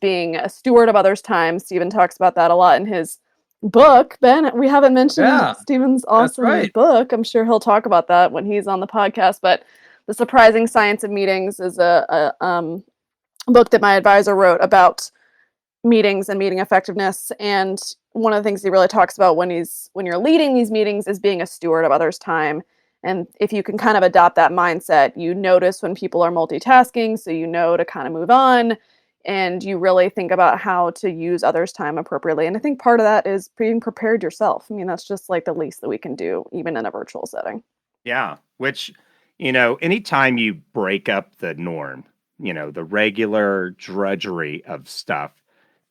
[SPEAKER 3] being a steward of others' time. Stephen talks about that a lot in his book. Ben, we haven't mentioned Stephen's awesome book. I'm sure he'll talk about that when he's on the podcast, but The Surprising Science of Meetings is a book that my advisor wrote about meetings and meeting effectiveness. And one of the things he really talks about when you're leading these meetings is being a steward of others' time. And if you can kind of adopt that mindset, you notice when people are multitasking, so you know to kind of move on, and you really think about how to use others' time appropriately. And I think part of that is being prepared yourself. I mean, that's just like the least that we can do, even in a virtual setting.
[SPEAKER 1] Yeah, which, anytime you break up the norm, the regular drudgery of stuff,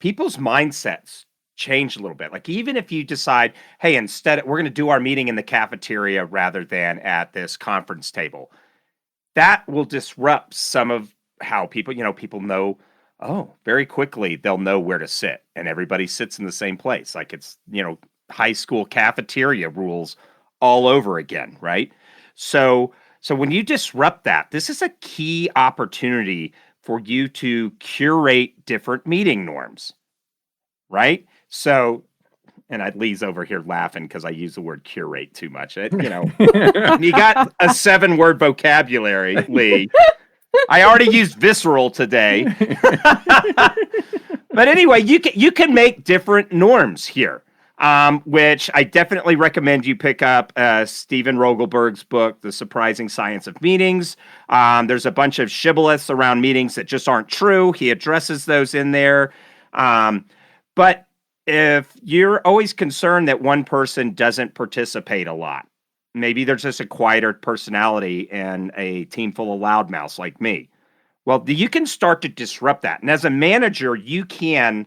[SPEAKER 1] people's mindsets change a little bit. Like, even if you decide, hey, instead we're going to do our meeting in the cafeteria rather than at this conference table, that will disrupt some of how people know, very quickly they'll know where to sit, and everybody sits in the same place. Like, it's, high school cafeteria rules all over again, right? So when you disrupt that, this is a key opportunity for you to curate different meeting norms, right? So, and Lee's over here laughing because I use the word curate too much. You got a 7-word vocabulary, Lee. I already used visceral today. But anyway, you can make different norms here, which I definitely recommend you pick up Stephen Rogelberg's book, The Surprising Science of Meetings. There's a bunch of shibboleths around meetings that just aren't true. He addresses those in there. But if you're always concerned that one person doesn't participate a lot, maybe there's just a quieter personality and a team full of loudmouths like me. Well, you can start to disrupt that. And as a manager, you can,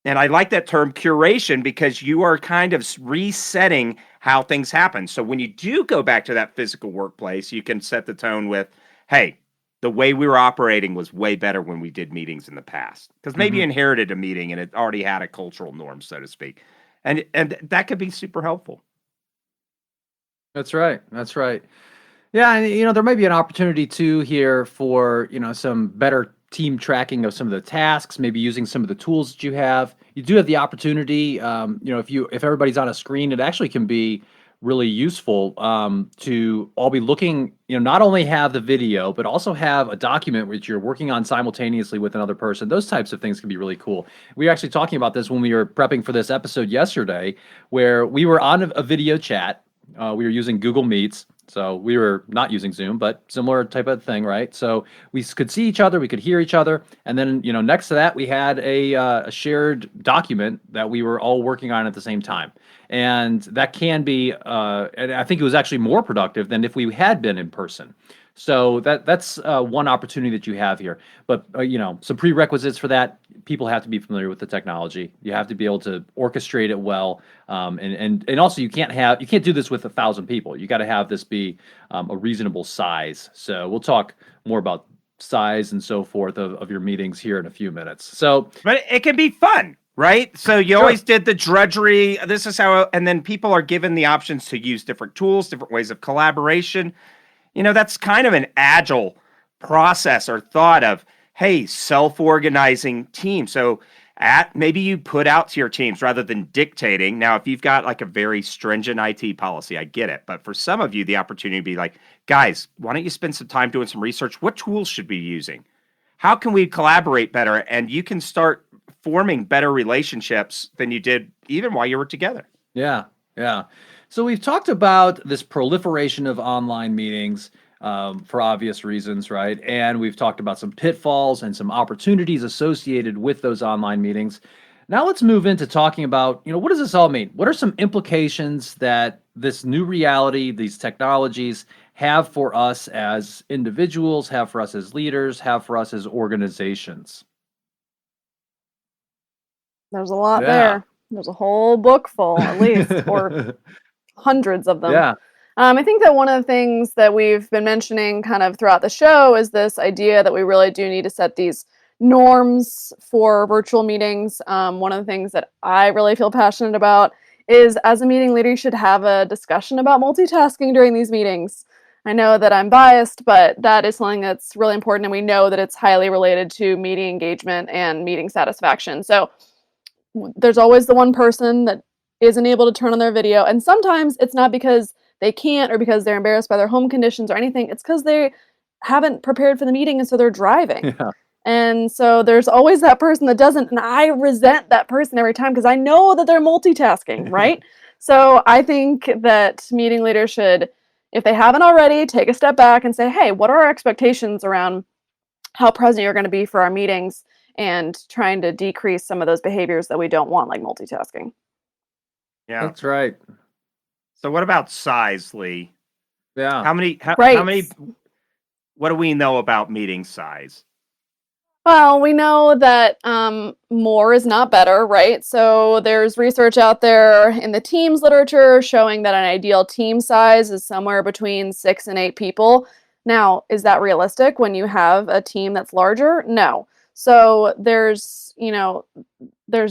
[SPEAKER 1] and I like that term curation, because you are kind of resetting how things happen. So when you do go back to that physical workplace, you can set the tone with, hey, the way we were operating was way better when we did meetings in the past. Because maybe you inherited a meeting and it already had a cultural norm, so to speak. And that could be super helpful.
[SPEAKER 2] That's right. That's right. Yeah, and there may be an opportunity too here for, some better team tracking of some of the tasks, maybe using some of the tools that you have. You do have the opportunity, if everybody's on a screen, it actually can be really useful to all be looking, not only have the video, but also have a document which you're working on simultaneously with another person. Those types of things can be really cool. We were actually talking about this when we were prepping for this episode yesterday, where we were on a video chat. We were using Google Meets. So we were not using Zoom, but similar type of thing, right? So we could see each other, we could hear each other, and then next to that we had a shared document that we were all working on at the same time, and that can be, and I think it was actually more productive than if we had been in person. So that's one opportunity that you have here. But some prerequisites for that: people have to be familiar with the technology. You have to be able to orchestrate it well, and also you can't do this with 1,000 people. You got to have this be a reasonable size. So we'll talk more about size and so forth of your meetings here in a few minutes. So,
[SPEAKER 1] but it can be fun, right? So you always did the drudgery. This is how, and then people are given the options to use different tools, different ways of collaboration. That's kind of an agile process or thought of, hey, self-organizing team. So maybe you put out to your teams rather than dictating. Now, if you've got like a very stringent IT policy, I get it. But for some of you, the opportunity to be like, guys, why don't you spend some time doing some research? What tools should we be using? How can we collaborate better? And you can start forming better relationships than you did even while you were together.
[SPEAKER 2] Yeah, yeah. So we've talked about this proliferation of online meetings for obvious reasons, right? And we've talked about some pitfalls and some opportunities associated with those online meetings. Now let's move into talking about, what does this all mean? What are some implications that this new reality, these technologies have for us as individuals, have for us as leaders, have for us as organizations?
[SPEAKER 3] There's a lot there. There's a whole book full, at least, or hundreds of them.
[SPEAKER 2] Yeah.
[SPEAKER 3] I think that one of the things that we've been mentioning kind of throughout the show is this idea that we really do need to set these norms for virtual meetings. One of the things that I really feel passionate about is, as a meeting leader, you should have a discussion about multitasking during these meetings. I know that I'm biased, but that is something that's really important, and we know that it's highly related to meeting engagement and meeting satisfaction. So there's always the one person that isn't able to turn on their video, and sometimes it's not because they can't or because they're embarrassed by their home conditions or anything. It's because they haven't prepared for the meeting and so they're driving.
[SPEAKER 2] Yeah.
[SPEAKER 3] And so there's always that person that doesn't, and I resent that person every time because I know that they're multitasking, right? So I think that meeting leaders should, if they haven't already, take a step back and say, hey, what are our expectations around how present you're going to be for our meetings, and trying to decrease some of those behaviors that we don't want, like multitasking.
[SPEAKER 1] Yeah.
[SPEAKER 2] That's right.
[SPEAKER 1] So what about size, Lee?
[SPEAKER 2] Yeah.
[SPEAKER 1] How many, what do we know about meeting size?
[SPEAKER 3] Well, we know that more is not better, right? So there's research out there in the teams literature showing that an ideal team size is somewhere between 6 and 8 people. Now, is that realistic when you have a team that's larger? No. So there's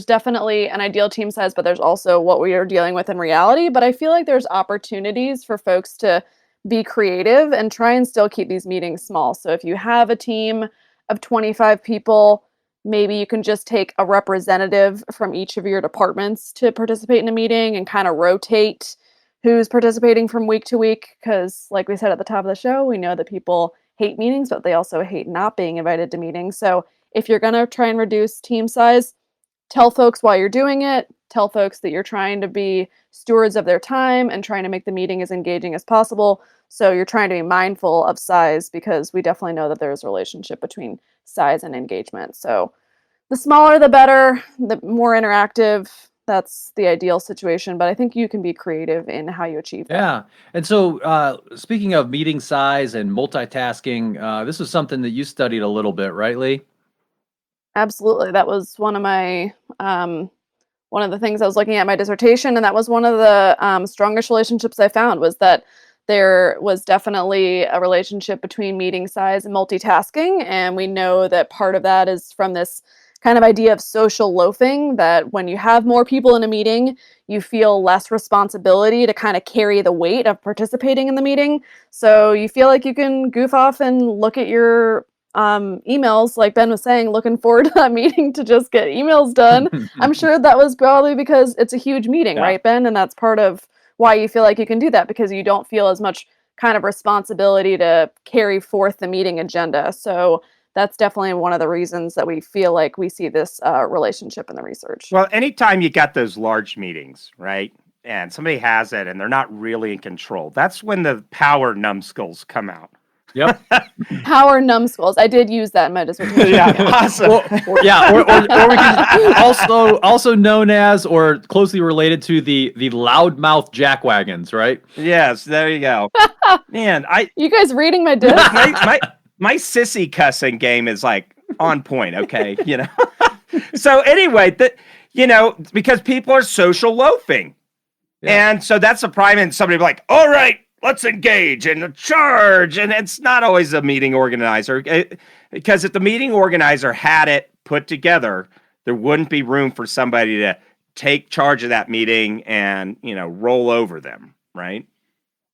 [SPEAKER 3] definitely an ideal team size, but there's also what we are dealing with in reality. But I feel like there's opportunities for folks to be creative and try and still keep these meetings small. So if you have a team of 25 people, maybe you can just take a representative from each of your departments to participate in a meeting and kind of rotate who's participating from week to week. Because like we said at the top of the show, we know that people hate meetings, but they also hate not being invited to meetings. So if you're going to try and reduce team size, tell folks why you're doing it. Tell folks that you're trying to be stewards of their time and trying to make the meeting as engaging as possible. So you're trying to be mindful of size, because we definitely know that there's a relationship between size and engagement. So the smaller, the better, the more interactive. That's the ideal situation, but I think you can be creative in how you achieve that.
[SPEAKER 2] Yeah. And so speaking of meeting size and multitasking, this is something that you studied a little bit, right, Lee?
[SPEAKER 3] Absolutely. That was one of the things I was looking at in my dissertation, and that was one of the strongest relationships I found, was that there was definitely a relationship between meeting size and multitasking, and we know that part of that is from this kind of idea of social loafing, that when you have more people in a meeting, you feel less responsibility to kind of carry the weight of participating in the meeting. So you feel like you can goof off and look at your emails, like Ben was saying, looking forward to that meeting to just get emails done. I'm sure that was probably because it's a huge meeting, right, Ben? And that's part of why you feel like you can do that, because you don't feel as much kind of responsibility to carry forth the meeting agenda. So that's definitely one of the reasons that we feel like we see this relationship in the research.
[SPEAKER 1] Well, anytime you got those large meetings, right, and somebody has it and they're not really in control, that's when the power numbskulls come out.
[SPEAKER 2] Yep.
[SPEAKER 3] Power numbskulls. I did use that in my dissertation.
[SPEAKER 1] Yeah, awesome.
[SPEAKER 2] Or we can also known as, or closely related to, the loudmouth jackwagons, right?
[SPEAKER 1] Yes, there you go. Man,
[SPEAKER 3] you guys reading my disc?
[SPEAKER 1] my sissy cussing game is like on point. Okay, So anyway, because people are social loafing, and so that's a prime. And somebody be like, all right, let's engage and charge. And it's not always a meeting organizer, because if the meeting organizer had it put together, there wouldn't be room for somebody to take charge of that meeting and, roll over them. Right.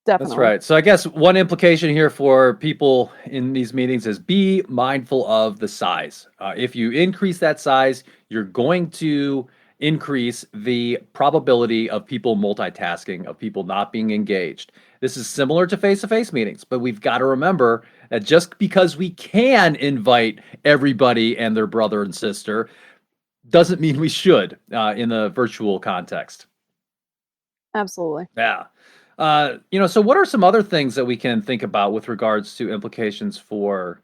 [SPEAKER 3] Definitely.
[SPEAKER 2] That's right. So I guess one implication here for people in these meetings is be mindful of the size. If you increase that size, you're going to increase the probability of people multitasking, of people not being engaged. This is similar to face-to-face meetings, but we've got to remember that just because we can invite everybody and their brother and sister doesn't mean we should in the virtual context.
[SPEAKER 3] Absolutely.
[SPEAKER 2] Yeah. So what are some other things that we can think about with regards to implications for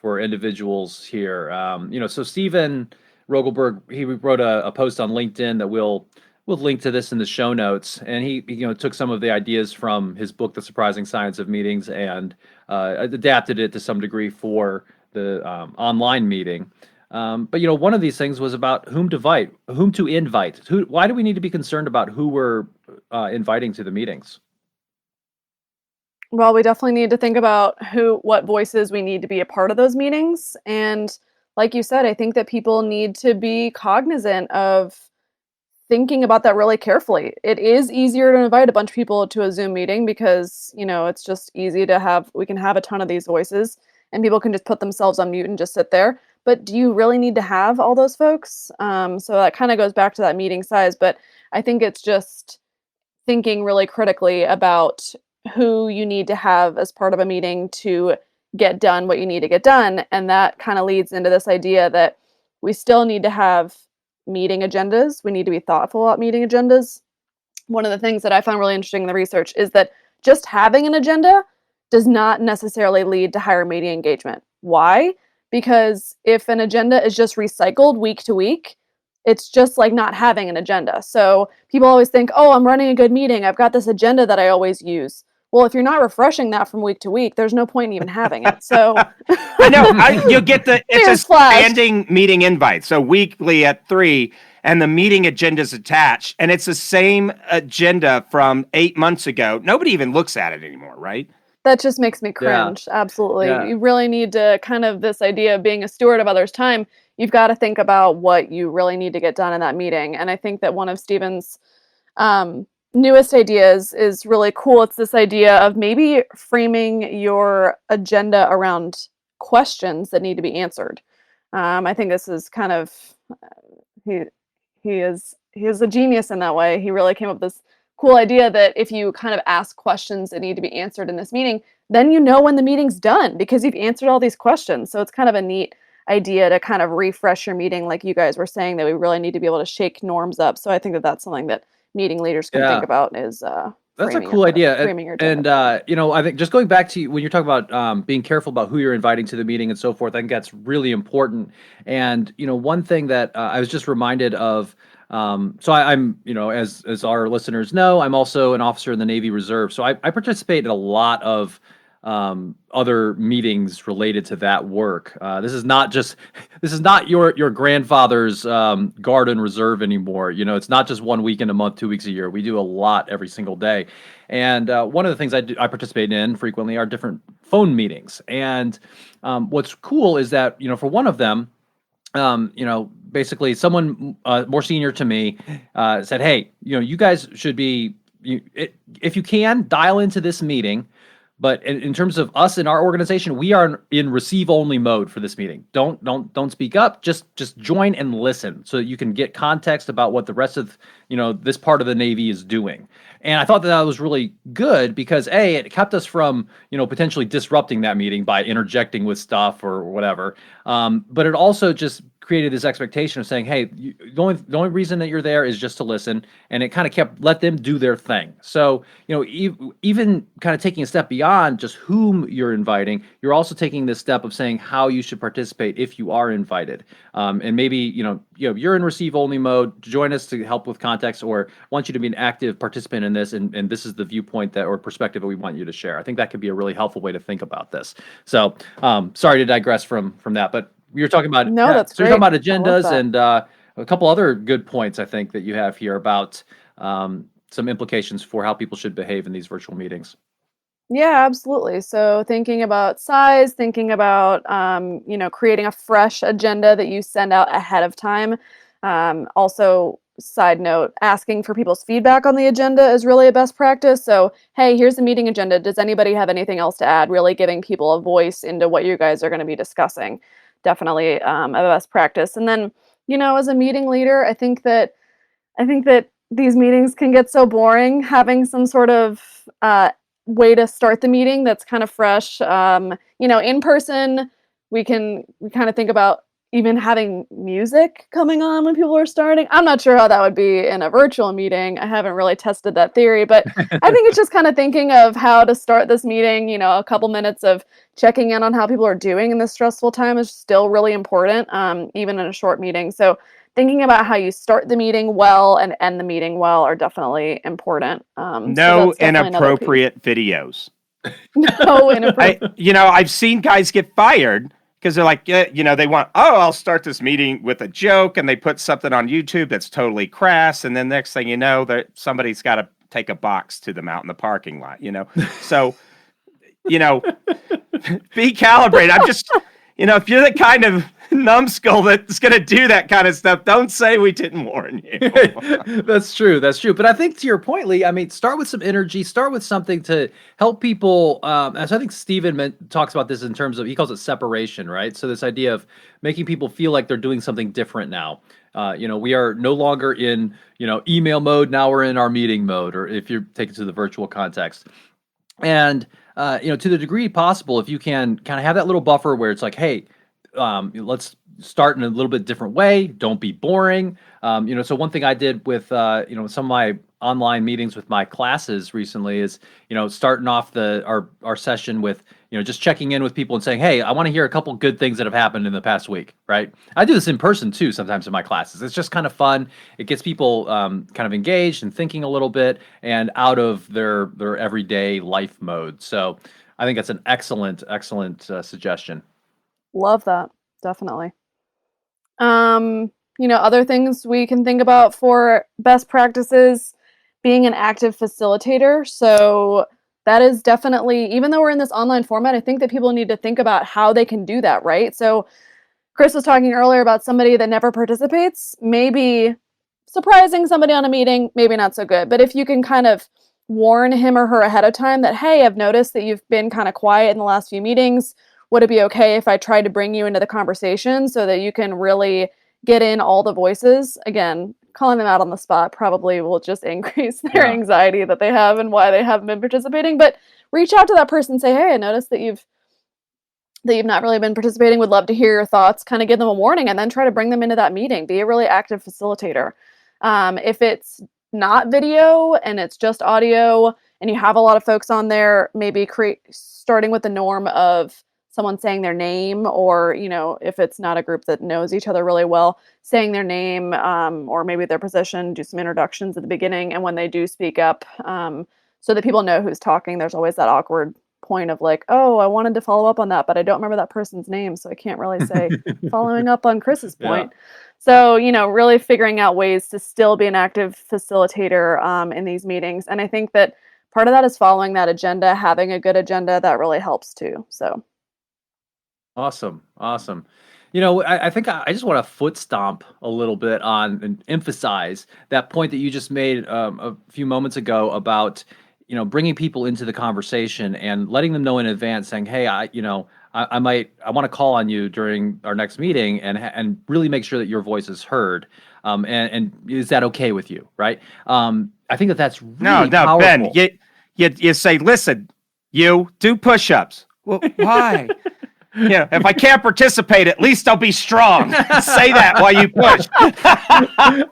[SPEAKER 2] individuals here? So Stephen Rogelberg, he wrote a post on LinkedIn that we'll link to this in the show notes, and he took some of the ideas from his book, The Surprising Science of Meetings, and adapted it to some degree for the online meeting. But one of these things was about whom to invite. Why do we need to be concerned about who we're inviting to the meetings?
[SPEAKER 3] Well, we definitely need to think about what voices we need to be a part of those meetings. And like you said, I think that people need to be cognizant of thinking about that really carefully. It is easier to invite a bunch of people to a Zoom meeting because, it's just easy to we can have a ton of these voices and people can just put themselves on mute and just sit there. But do you really need to have all those folks? So that kind of goes back to that meeting size. But I think it's just thinking really critically about who you need to have as part of a meeting to get done what you need to get done. And that kind of leads into this idea that we still need to have meeting agendas. We need to be thoughtful about meeting agendas. One of the things that I found really interesting in the research is that just having an agenda does not necessarily lead to higher meeting engagement. Why? Because if an agenda is just recycled week to week, it's just like not having an agenda. So people always think, oh, I'm running a good meeting. I've got this agenda that I always use. Well, if you're not refreshing that from week to week, there's no point in even having it. So
[SPEAKER 1] I know you'll get it's a
[SPEAKER 3] Newsflash.
[SPEAKER 1] standing meeting invite. So weekly at 3, and the meeting agenda is attached, and it's the same agenda from 8 months ago. Nobody even looks at it anymore, right?
[SPEAKER 3] that just makes me cringe. Absolutely.
[SPEAKER 2] Yeah.
[SPEAKER 3] You really need to kind of this idea of being a steward of others' time. You've got to think about what you really need to get done in that meeting. And I think that one of Stephen's newest ideas is really cool. It's this idea of maybe framing your agenda around questions that need to be answered. I think this is kind of he is a genius in that way. He really came up with this cool idea that if you kind of ask questions that need to be answered in this meeting, then you know when the meeting's done because you've answered all these questions. So it's kind of a neat idea to kind of refresh your meeting, like you guys were saying, that we really need to be able to shake norms up. So I think that that's something that meeting leaders can think about is
[SPEAKER 2] that's a cool idea.
[SPEAKER 3] Framing your agenda.
[SPEAKER 2] And I think just going back to when you're talking about being careful about who you're inviting to the meeting and so forth, I think that's really important. And one thing that I was just reminded of. So I'm, as our listeners know, I'm also an officer in the Navy Reserve. So I participate in a lot of other meetings related to that work. This is not your grandfather's guard and reserve anymore. It's not just 1 weekend a month, 2 weeks a year. We do a lot every single day. And one of the things I participate in frequently are different phone meetings. And what's cool is that, for one of them, basically someone more senior to me said, hey, you guys should be, if you can, dial into this meeting. But in terms of us in our organization, we are in receive-only mode for this meeting. Don't speak up. Just join and listen so that you can get context about what the rest of this part of the Navy is doing. And I thought that was really good because it kept us from potentially disrupting that meeting by interjecting with stuff or whatever. But it also just created this expectation of saying, hey, the only reason that you're there is just to listen, and it kind of let them do their thing. So, even kind of taking a step beyond just whom you're inviting, you're also taking this step of saying how you should participate if you are invited. And maybe, you're in receive only mode, join us to help with context, or want you to be an active participant in this, and this is the viewpoint or perspective that we want you to share. I think that could be a really helpful way to think about this. So, sorry to digress from that, but you're talking about
[SPEAKER 3] that's
[SPEAKER 2] so you're talking
[SPEAKER 3] great.
[SPEAKER 2] about agendas and a couple other good points I think that you have here about some implications for how people should behave in these virtual meetings.
[SPEAKER 3] Yeah, absolutely. So thinking about size, thinking about creating a fresh agenda that you send out ahead of time. Also, side note, asking for people's feedback on the agenda is really a best practice. So, hey, here's the meeting agenda. Does anybody have anything else to add? Really giving people a voice into what you guys are going to be discussing. Definitely a best practice. And then, as a meeting leader, I think that these meetings can get so boring. Having some sort of way to start the meeting that's kind of fresh. In person, we kind of think about even having music coming on when people are starting. I'm not sure how that would be in a virtual meeting. I haven't really tested that theory, but I think it's just kind of thinking of how to start this meeting. A couple minutes of checking in on how people are doing in this stressful time is still really important, even in a short meeting. So thinking about how you start the meeting well and end the meeting well are definitely important.
[SPEAKER 1] No inappropriate videos.
[SPEAKER 3] No inappropriate.
[SPEAKER 1] I've seen guys get fired because they're like, they want, I'll start this meeting with a joke, and they put something on YouTube that's totally crass, and then next thing you know, somebody's got to take a box to them out in the parking lot, So, be calibrated. I'm just, if you're the kind of numbskull that's going to do that kind of stuff, don't say we didn't warn you.
[SPEAKER 2] That's true. But I think to your point, Lee, start with some energy, start with something to help people. As I think Stephen talks about this in terms of, he calls it separation, right? So this idea of making people feel like they're doing something different now. We are no longer in, email mode. Now we're in our meeting mode, or if you're taking it to the virtual context. And, to the degree possible, if you can kind of have that little buffer where it's like, hey, let's start in a little bit different way. Don't be boring. So one thing I did with, some of my online meetings with my classes recently is, starting off our session with, just checking in with people and saying, hey, I want to hear a couple good things that have happened in the past week, right? I do this in person too, sometimes in my classes. It's just kind of fun. It gets people kind of engaged and thinking a little bit and out of their everyday life mode. So I think that's an excellent suggestion.
[SPEAKER 3] Love that. Definitely. Other things we can think about for best practices, being an active facilitator. So that is definitely, even though we're in this online format, I think that people need to think about how they can do that, right? So Chris was talking earlier about somebody that never participates, maybe surprising somebody on a meeting, maybe not so good. But if you can kind of warn him or her ahead of time that, hey, I've noticed that you've been kind of quiet in the last few meetings. Would it be okay if I tried to bring you into the conversation so that you can really get in all the voices? Again, calling them out on the spot probably will just increase their anxiety that they have and why they haven't been participating. But reach out to that person and say, hey, I noticed that you've not really been participating. Would love to hear your thoughts. Kind of give them a warning and then try to bring them into that meeting. Be a really active facilitator. If it's not video and it's just audio and you have a lot of folks on there, maybe starting with the norm of someone saying their name, or, if it's not a group that knows each other really well, saying their name, or maybe their position, do some introductions at the beginning. And when they do speak up, so that people know who's talking, there's always that awkward point of like, oh, I wanted to follow up on that, but I don't remember that person's name. So I can't really say following up on Chris's point. So, really figuring out ways to still be an active facilitator in these meetings. And I think that part of that is following that agenda, having a good agenda that really helps too. So.
[SPEAKER 2] Awesome. I think I just want to foot stomp a little bit on and emphasize that point that you just made a few moments ago about, bringing people into the conversation and letting them know in advance, saying, hey, I want to call on you during our next meeting and really make sure that your voice is heard. And is that okay with you? Right. I think that's really powerful.
[SPEAKER 1] Ben, you say, listen, you do push-ups. Well, why? If I can't participate, at least I'll be strong. Say that while you push.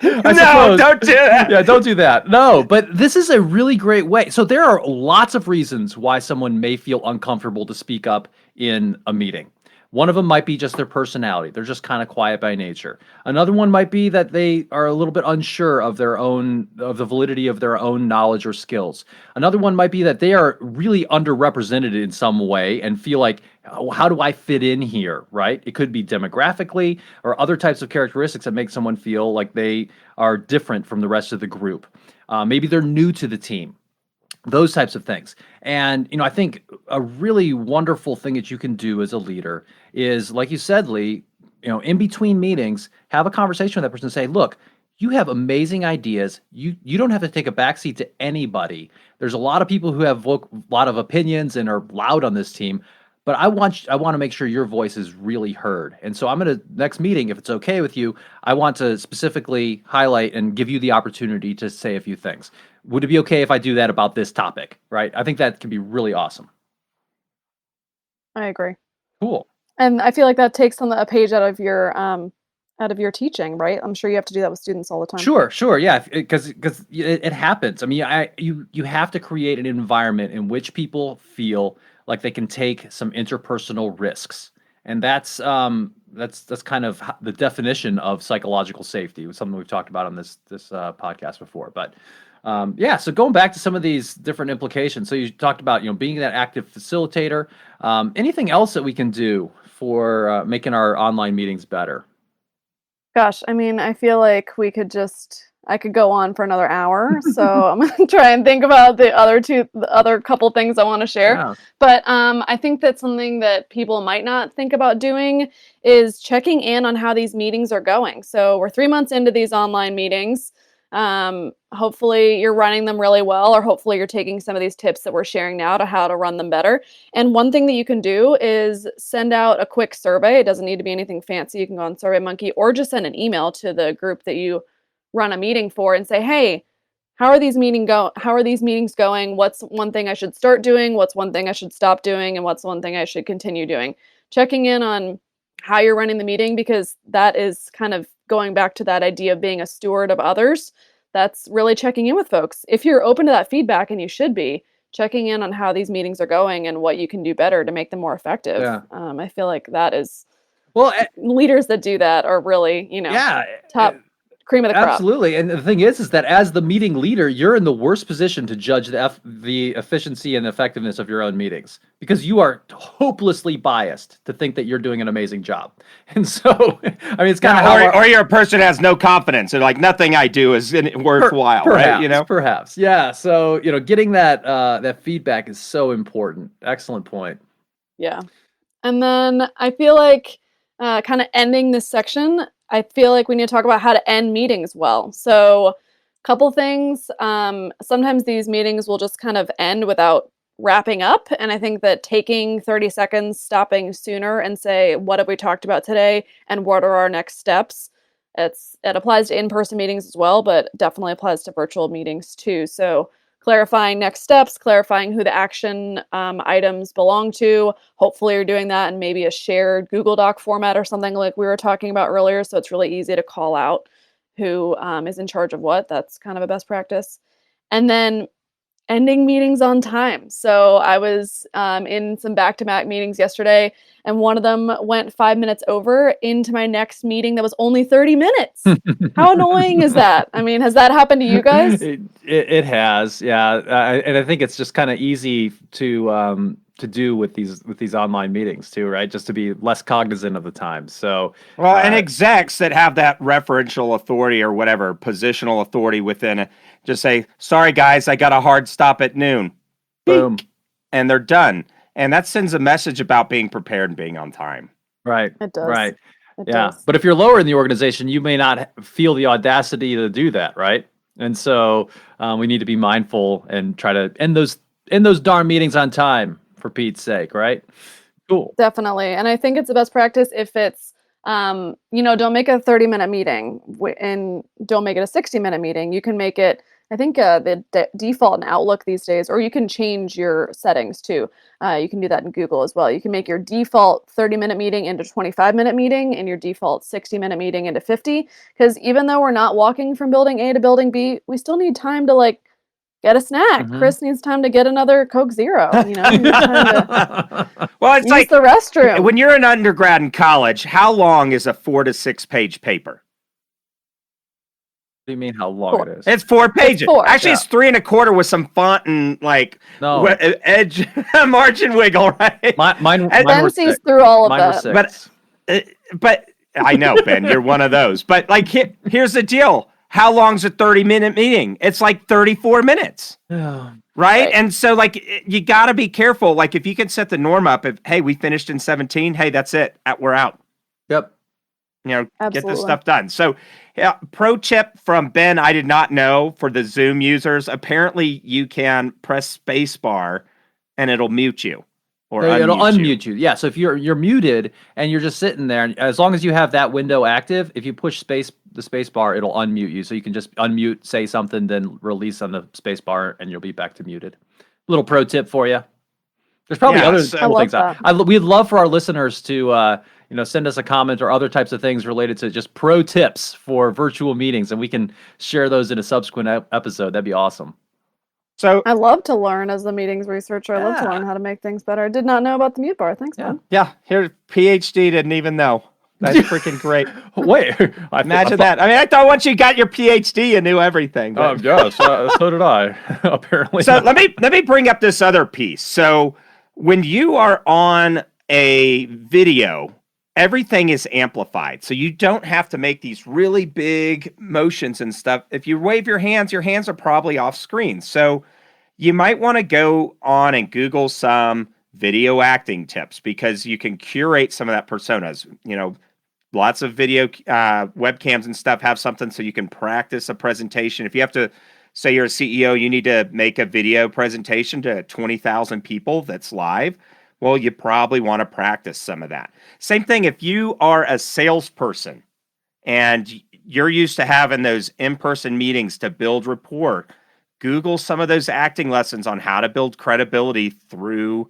[SPEAKER 1] No, don't do that.
[SPEAKER 2] Yeah, don't do that. No, but this is a really great way. So there are lots of reasons why someone may feel uncomfortable to speak up in a meeting. One of them might be just their personality. They're just kind of quiet by nature. Another one might be that they are a little bit unsure of the validity of their own knowledge or skills. Another one might be that they are really underrepresented in some way and feel like, oh, how do I fit in here, right? It could be demographically or other types of characteristics that make someone feel like they are different from the rest of the group. Maybe they're new to the team. Those types of things. And, I think a really wonderful thing that you can do as a leader is, like you said, Lee, in between meetings, have a conversation with that person and say, look, you have amazing ideas. You don't have to take a backseat to anybody. There's a lot of people who have a lot of opinions and are loud on this team, but I want to make sure your voice is really heard. And so next meeting, if it's okay with you, I want to specifically highlight and give you the opportunity to say a few things. Would it be okay if I do that about this topic, right? I think that can be really awesome.
[SPEAKER 3] I agree.
[SPEAKER 2] Cool.
[SPEAKER 3] And I feel like that takes a page out of your teaching, right? I'm sure you have to do that with students all the time.
[SPEAKER 2] Sure, yeah, because it happens. I mean, you have to create an environment in which people feel like they can take some interpersonal risks, and that's kind of the definition of psychological safety. It was something we've talked about on this podcast before, but. So going back to some of these different implications. So you talked about, being that active facilitator. Anything else that we can do for making our online meetings better?
[SPEAKER 3] Gosh, I mean, I feel like I could go on for another hour. So I'm going to try and think about the other couple things I want to share. Yeah. But I think that something that people might not think about doing is checking in on how these meetings are going. So we're 3 months into these online meetings. Hopefully you're running them really well, or hopefully you're taking some of these tips that we're sharing now to how to run them better. And one thing that you can do is send out a quick survey. It doesn't need to be anything fancy. You can go on SurveyMonkey or just send an email to the group that you run a meeting for and say, hey, how are these meetings going? What's one thing I should start doing? What's one thing I should stop doing? And what's one thing I should continue doing? Checking in on how you're running the meeting, because that is kind of going back to that idea of being a steward of others. That's really checking in with folks. If you're open to that feedback, and you should be, checking in on how these meetings are going and what you can do better to make them more effective.
[SPEAKER 2] Yeah.
[SPEAKER 3] I feel like that is,
[SPEAKER 2] Well,
[SPEAKER 3] leaders that do that are really,
[SPEAKER 2] yeah,
[SPEAKER 3] top cream of the crop.
[SPEAKER 2] absolutely. And the thing is that as the meeting leader, you're in the worst position to judge the efficiency and effectiveness of your own meetings, because you are hopelessly biased to think that you're doing an amazing job. And so, I mean, it's kind of
[SPEAKER 1] or you're a person who has no confidence, and like nothing I do is worthwhile,
[SPEAKER 2] perhaps,
[SPEAKER 1] right?
[SPEAKER 2] Perhaps, yeah. So getting that feedback is so important. Excellent point.
[SPEAKER 3] Yeah, and then I feel like kind of ending this section, I feel like we need to talk about how to end meetings well. So, a couple things. Sometimes these meetings will just kind of end without wrapping up. And I think that taking 30 seconds, stopping sooner and say, what have we talked about today? And what are our next steps? It applies to in-person meetings as well, but definitely applies to virtual meetings too. So clarifying next steps, clarifying who the action items belong to. Hopefully you're doing that in maybe a shared Google Doc format or something like we were talking about earlier. So it's really easy to call out who is in charge of what. That's kind of a best practice. And then ending meetings on time. So I was in some back-to-back meetings yesterday, and one of them went 5 minutes over into my next meeting that was only 30 minutes. How annoying is that? I mean, has that happened to you guys?
[SPEAKER 2] It has, yeah. And I think it's just kind of easy to do with these online meetings too, right? Just to be less cognizant of the time. So,
[SPEAKER 1] well, and execs that have that referential authority or whatever positional authority within it, just say, "Sorry guys, I got a hard stop at noon."
[SPEAKER 2] Boom,
[SPEAKER 1] and they're done. And that sends a message about being prepared and being on time.
[SPEAKER 2] Right.
[SPEAKER 3] It does.
[SPEAKER 2] Right.
[SPEAKER 3] It
[SPEAKER 2] Yeah.
[SPEAKER 3] does.
[SPEAKER 2] But if you're lower in the organization, you may not feel the audacity to do that, right? And so we need to be mindful and try to end those darn meetings on time, for Pete's sake, right? Cool.
[SPEAKER 3] Definitely. And I think it's the best practice if it's, don't make a 30-minute meeting and don't make it a 60-minute meeting. You can make it, I think the default in Outlook these days, or you can change your settings too. You can do that in Google as well. You can make your default 30-minute meeting into 25-minute meeting and your default 60-minute meeting into 50. Because even though we're not walking from building A to building B, we still need time to get a snack.
[SPEAKER 2] Mhm.
[SPEAKER 3] Chris needs time to get another Coke Zero. He needs time to
[SPEAKER 1] Well, it's
[SPEAKER 3] use
[SPEAKER 1] like
[SPEAKER 3] the restroom.
[SPEAKER 1] when you're an undergrad in college, how long is a 4 to 6 page paper?
[SPEAKER 2] What do you mean how long it is?
[SPEAKER 1] It's 4 pages.
[SPEAKER 3] four.
[SPEAKER 1] Actually,
[SPEAKER 2] Yeah.
[SPEAKER 1] it's 3 1/4 with some font and
[SPEAKER 2] No.
[SPEAKER 1] edge margin wiggle, right?
[SPEAKER 2] Mine
[SPEAKER 3] Ben
[SPEAKER 2] were
[SPEAKER 3] sees
[SPEAKER 2] six.
[SPEAKER 3] through all of
[SPEAKER 2] Mine were
[SPEAKER 3] that.
[SPEAKER 2] six.
[SPEAKER 1] But I know, Ben, you're one of those. But here's the deal. How long's a 30-minute meeting? It's like 34 minutes.
[SPEAKER 2] Yeah.
[SPEAKER 1] Right? And so you got to be careful. Like if you can set the norm up, hey, we finished in 17, hey, that's it. We're out.
[SPEAKER 2] Yep.
[SPEAKER 1] Get this
[SPEAKER 3] Absolutely.
[SPEAKER 1] stuff done. So, pro tip from Ben, I did not know for the Zoom users. Apparently, you can press space bar and it'll mute you or
[SPEAKER 2] It'll
[SPEAKER 1] unmute you.
[SPEAKER 2] unmute you. Yeah. So if you're muted and you're just sitting there, and as long as you have that window active, if you push the space bar, it'll unmute you. So you can just unmute, say something, then release on the space bar, and you'll be back to muted. Little pro tip for you. There's probably other
[SPEAKER 1] so-
[SPEAKER 2] cool
[SPEAKER 3] I
[SPEAKER 2] things.
[SPEAKER 3] love
[SPEAKER 2] We'd love for our listeners to send us a comment or other types of things related to just pro tips for virtual meetings, and we can share those in a subsequent episode. That'd be awesome.
[SPEAKER 1] So,
[SPEAKER 3] I love to learn as a meetings researcher. I love to
[SPEAKER 2] Yeah.
[SPEAKER 3] learn how to make things better. I did not know about the mute bar. Thanks,
[SPEAKER 2] Yeah.
[SPEAKER 3] Ben.
[SPEAKER 1] yeah, here, PhD didn't even know. That's freaking great.
[SPEAKER 2] Wait,
[SPEAKER 1] Imagine that. I mean, I thought once you got your PhD, you knew everything. but-
[SPEAKER 2] yes, so did I. Apparently.
[SPEAKER 1] So let me bring up this other piece. So when you are on a video, everything is amplified. So you don't have to make these really big motions and stuff. If you wave your hands are probably off screen. So you might want to go on and Google some video acting tips, because you can curate some of that personas. Lots of video webcams and stuff have something so you can practice a presentation. If you have to say you're a CEO, you need to make a video presentation to 20,000 people that's live. Well, you probably want to practice some of that. Same thing if you are a salesperson and you're used to having those in-person meetings to build rapport. Google some of those acting lessons on how to build credibility through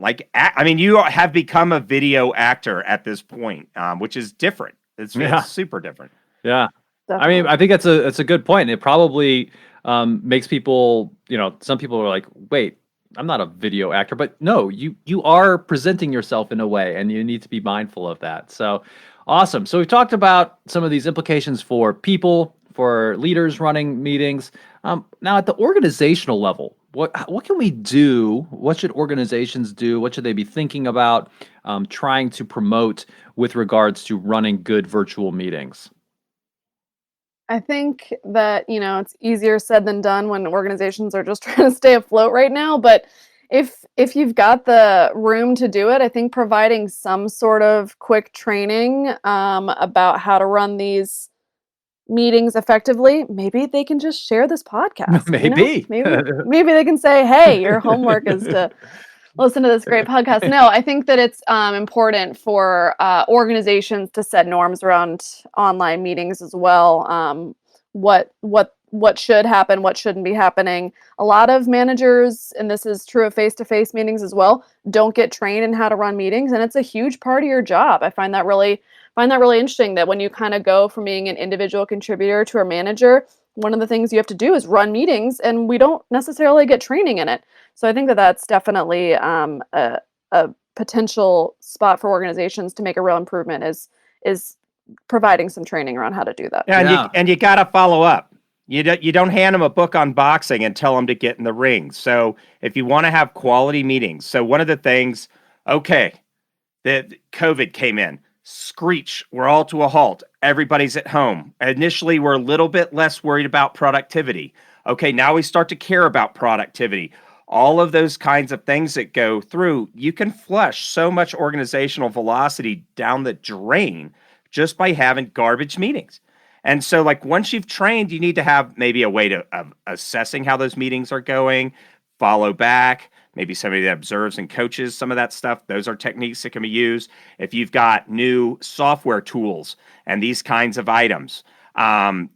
[SPEAKER 1] I mean, you have become a video actor at this point, which is different. It's super different.
[SPEAKER 2] Yeah.
[SPEAKER 3] Definitely.
[SPEAKER 2] I mean, I think it's a good point. It probably makes people, some people are like, wait, I'm not a video actor, but no, you are presenting yourself in a way, and you need to be mindful of that. So awesome. So we've talked about some of these implications for people, for leaders running meetings. Now at the organizational level, what can we do? What should organizations do? What should they be thinking about trying to promote with regards to running good virtual meetings?
[SPEAKER 3] I think that, it's easier said than done when organizations are just trying to stay afloat right now. But if you've got the room to do it, I think providing some sort of quick training about how to run these meetings effectively, maybe they can just share this podcast.
[SPEAKER 2] Maybe.
[SPEAKER 3] Maybe they can say, hey, your homework is to listen to this great podcast. No, I think that it's important for organizations to set norms around online meetings as well. What should happen, what shouldn't be happening. A lot of managers, and this is true of face-to-face meetings as well, don't get trained in how to run meetings, and it's a huge part of your job. I find that really interesting, that when you kind of go from being an individual contributor to a manager, one of the things you have to do is run meetings, and we don't necessarily get training in it. So I think that that's definitely a potential spot for organizations to make a real improvement is providing some training around how to do that.
[SPEAKER 1] Yeah, and you got to follow up. You don't hand them a book on boxing and tell them to get in the ring. So if you want to have quality meetings, so one of the things, okay, that COVID came in, screech, we're all to a halt. Everybody's at home. Initially, we're a little bit less worried about productivity. Okay, now we start to care about productivity. All of those kinds of things that go through, you can flush so much organizational velocity down the drain just by having garbage meetings. And so, once you've trained, you need to have maybe a way of assessing how those meetings are going, follow back, maybe somebody that observes and coaches some of that stuff. Those are techniques that can be used. If you've got new software tools and these kinds of items,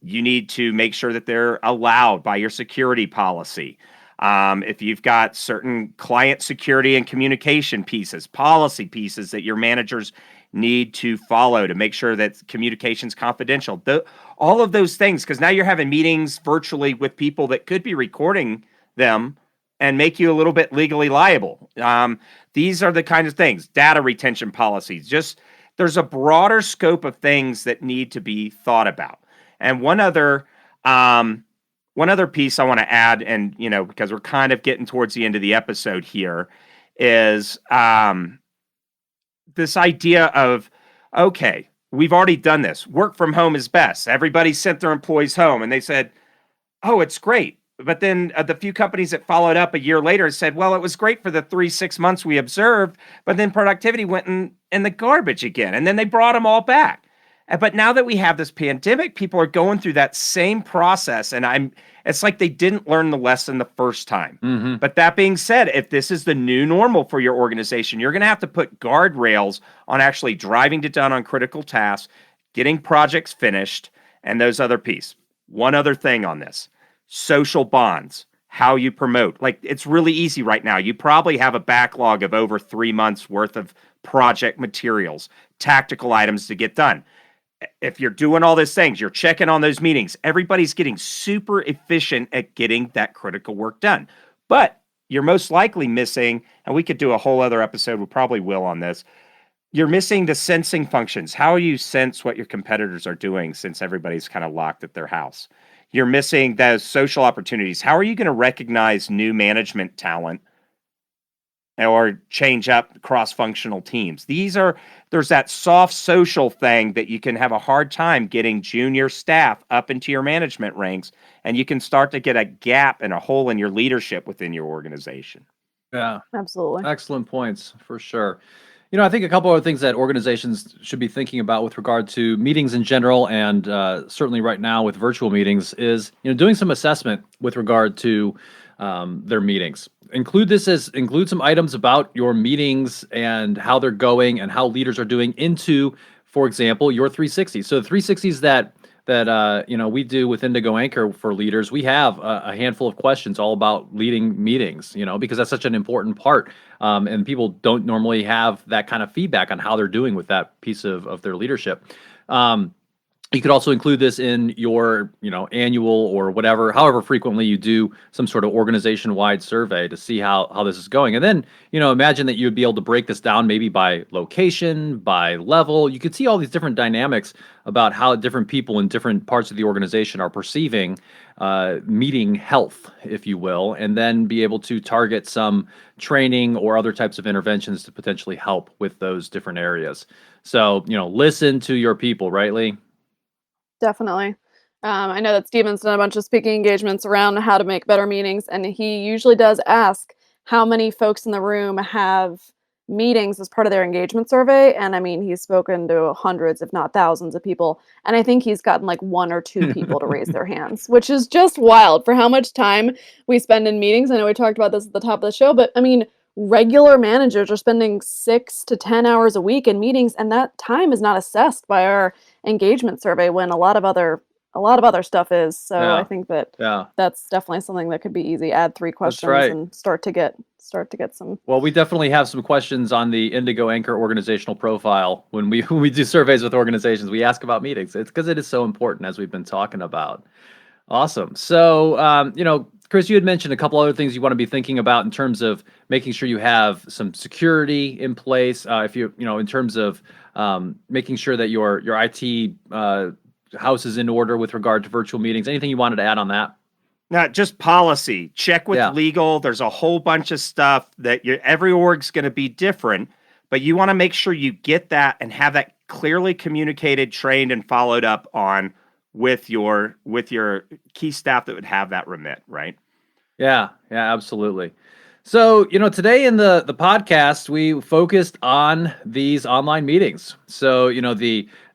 [SPEAKER 1] you need to make sure that they're allowed by your security policy. If you've got certain client security and communication pieces, policy pieces that your managers need to follow to make sure that communication's confidential. All of those things, because now you're having meetings virtually with people that could be recording them and make you a little bit legally liable. These are the kinds of things, data retention policies, just there's a broader scope of things that need to be thought about. And one other piece I want to add, and, because we're kind of getting towards the end of the episode here, is this idea of, okay, we've already done this. Work from home is best. Everybody sent their employees home, and they said, oh, it's great. But then the few companies that followed up a year later said, well, it was great for the 3-6 months we observed, but then productivity went in the garbage again. And then they brought them all back. But now that we have this pandemic, people are going through that same process. And it's like they didn't learn the lesson the first time. Mm-hmm. But that being said, if this is the new normal for your organization, you're going to have to put guardrails on actually driving to done on critical tasks, getting projects finished, and those other pieces. One other thing on this. Social bonds, how you promote. It's really easy right now. You probably have a backlog of over 3 months worth of project materials, tactical items to get done. If you're doing all these things, you're checking on those meetings, everybody's getting super efficient at getting that critical work done. But you're most likely missing, and we could do a whole other episode, we probably will on this, you're missing the sensing functions. How you sense what your competitors are doing since everybody's kind of locked at their house. You're missing those social opportunities. How are you going to recognize new management talent or change up cross-functional teams? There's that soft social thing that you can have a hard time getting junior staff up into your management ranks, and you can start to get a gap and a hole in your leadership within your organization.
[SPEAKER 2] Yeah,
[SPEAKER 3] absolutely.
[SPEAKER 2] Excellent points for sure. I think a couple of things that organizations should be thinking about with regard to meetings in general, and certainly right now with virtual meetings, is doing some assessment with regard to their meetings. Include some items about your meetings and how they're going and how leaders are doing into, for example, your 360s. So the 360s that that we do with Indigo Anchor for leaders. We have a handful of questions all about leading meetings, because that's such an important part. And people don't normally have that kind of feedback on how they're doing with that piece of their leadership. You could also include this in your, annual or whatever, however frequently you do some sort of organization-wide survey to see how this is going. And then, imagine that you would be able to break this down maybe by location, by level. You could see all these different dynamics about how different people in different parts of the organization are perceiving meeting health, if you will, and then be able to target some training or other types of interventions to potentially help with those different areas. So, listen to your people, right, Lee?
[SPEAKER 3] Definitely. I know that Steven's done a bunch of speaking engagements around how to make better meetings, and he usually does ask how many folks in the room have meetings as part of their engagement survey. And I mean, he's spoken to hundreds, if not thousands of people. And I think he's gotten like 1 or 2 people to raise their hands, which is just wild for how much time we spend in meetings. I know we talked about this at the top of the show, but I mean, regular managers are spending 6 to 10 hours a week in meetings, and that time is not assessed by our engagement survey when a lot of other stuff is. So
[SPEAKER 2] Yeah.
[SPEAKER 3] I think that's definitely something that could be easy. Add 3 questions
[SPEAKER 2] right.
[SPEAKER 3] and start to get some.
[SPEAKER 2] Well, we definitely have some questions on the Indigo Anchor organizational profile when we do surveys with organizations. We ask about meetings. It's because it is so important, as we've been talking about. Awesome. So, Chris, you had mentioned a couple other things you want to be thinking about in terms of making sure you have some security in place. If you, in terms of making sure that your IT house is in order with regard to virtual meetings. Anything you wanted to add on that?
[SPEAKER 1] No, just policy. Check with legal. There's a whole bunch of stuff that every org's going to be different, but you want to make sure you get that and have that clearly communicated, trained, and followed up on with your key staff that would have that remit, right?
[SPEAKER 2] Yeah, absolutely. So, today in the podcast, we focused on these online meetings. So,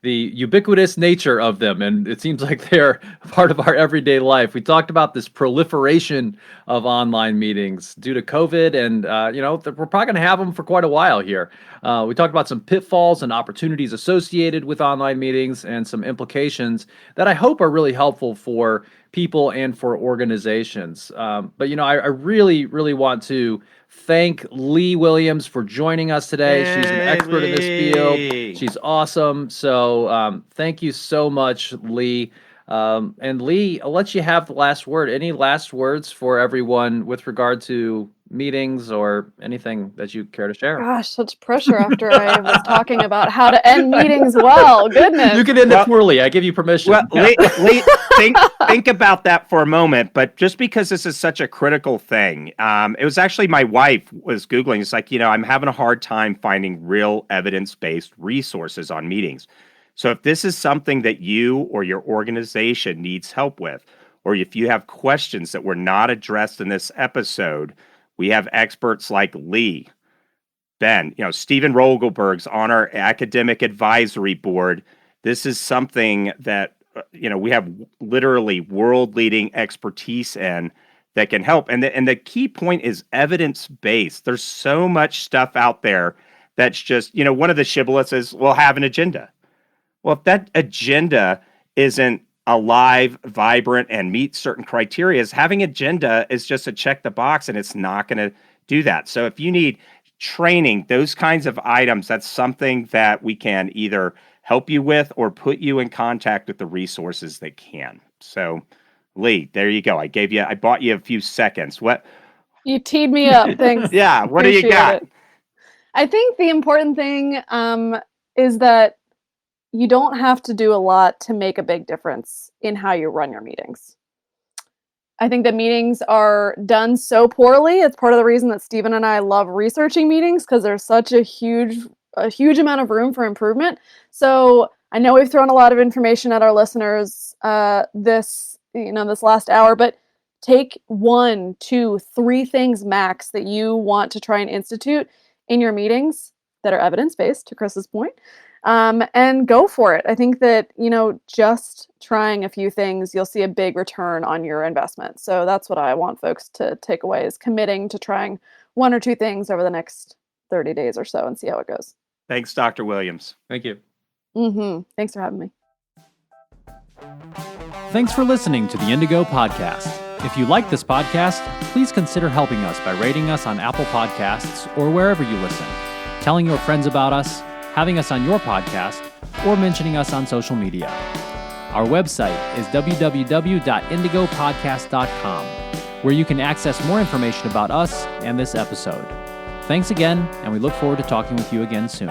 [SPEAKER 2] the ubiquitous nature of them, and it seems like they're part of our everyday life. We talked about this proliferation of online meetings due to COVID, and we're probably going to have them for quite a while here. We talked about some pitfalls and opportunities associated with online meetings and some implications that I hope are really helpful for people and for organizations. But I really, really want to thank Lea Williams for joining us today. She's an expert in this field. She's awesome. So thank you so much, Lea. And Lea, I'll let you have the last word. Any last words for everyone with regard to meetings or anything that you care to share?
[SPEAKER 3] Gosh, such pressure after I was talking about how to end meetings well. Goodness.
[SPEAKER 2] You can end it poorly. I give you permission.
[SPEAKER 1] Well, Lea, think about that for a moment. But just because this is such a critical thing, it was actually my wife was Googling. It's like, I'm having a hard time finding real evidence-based resources on meetings. So if this is something that you or your organization needs help with, or if you have questions that were not addressed in this episode, we have experts like Lea, Ben, Stephen Rogelberg's on our academic advisory board. This is something that, we have literally world-leading expertise in that can help. And the key point is evidence-based. There's so much stuff out there that's just, one of the shibboleths is, we'll have an agenda. Well, if that agenda isn't alive, vibrant, and meets certain criteria, having agenda is just a check the box, and it's not going to do that. So if you need training, those kinds of items, that's something that we can either help you with or put you in contact with the resources that can. So, Lea, there you go. I bought you a few seconds. What?
[SPEAKER 3] You teed me up. Thanks.
[SPEAKER 1] Yeah. What do you got?
[SPEAKER 3] I think the important thing is that you don't have to do a lot to make a big difference in how you run your meetings. I think that meetings are done so poorly. It's part of the reason that Stephen and I love researching meetings, because there's such a huge amount of room for improvement. So I know we've thrown a lot of information at our listeners this last hour, but take 1, 2, 3 things max that you want to try and institute in your meetings that are evidence-based, to Chris's point. And go for it. I think that, just trying a few things, you'll see a big return on your investment. So that's what I want folks to take away, is committing to trying 1 or 2 things over the next 30 days or so and see how it goes.
[SPEAKER 1] Thanks, Dr. Williams.
[SPEAKER 2] Thank you.
[SPEAKER 3] Thanks for having me.
[SPEAKER 2] Thanks for listening to the Indigo Podcast. If you like this podcast, please consider helping us by rating us on Apple Podcasts or wherever you listen, telling your friends about us, having us on your podcast, or mentioning us on social media. Our website is www.indigopodcast.com, where you can access more information about us and this episode. Thanks again, and we look forward to talking with you again soon.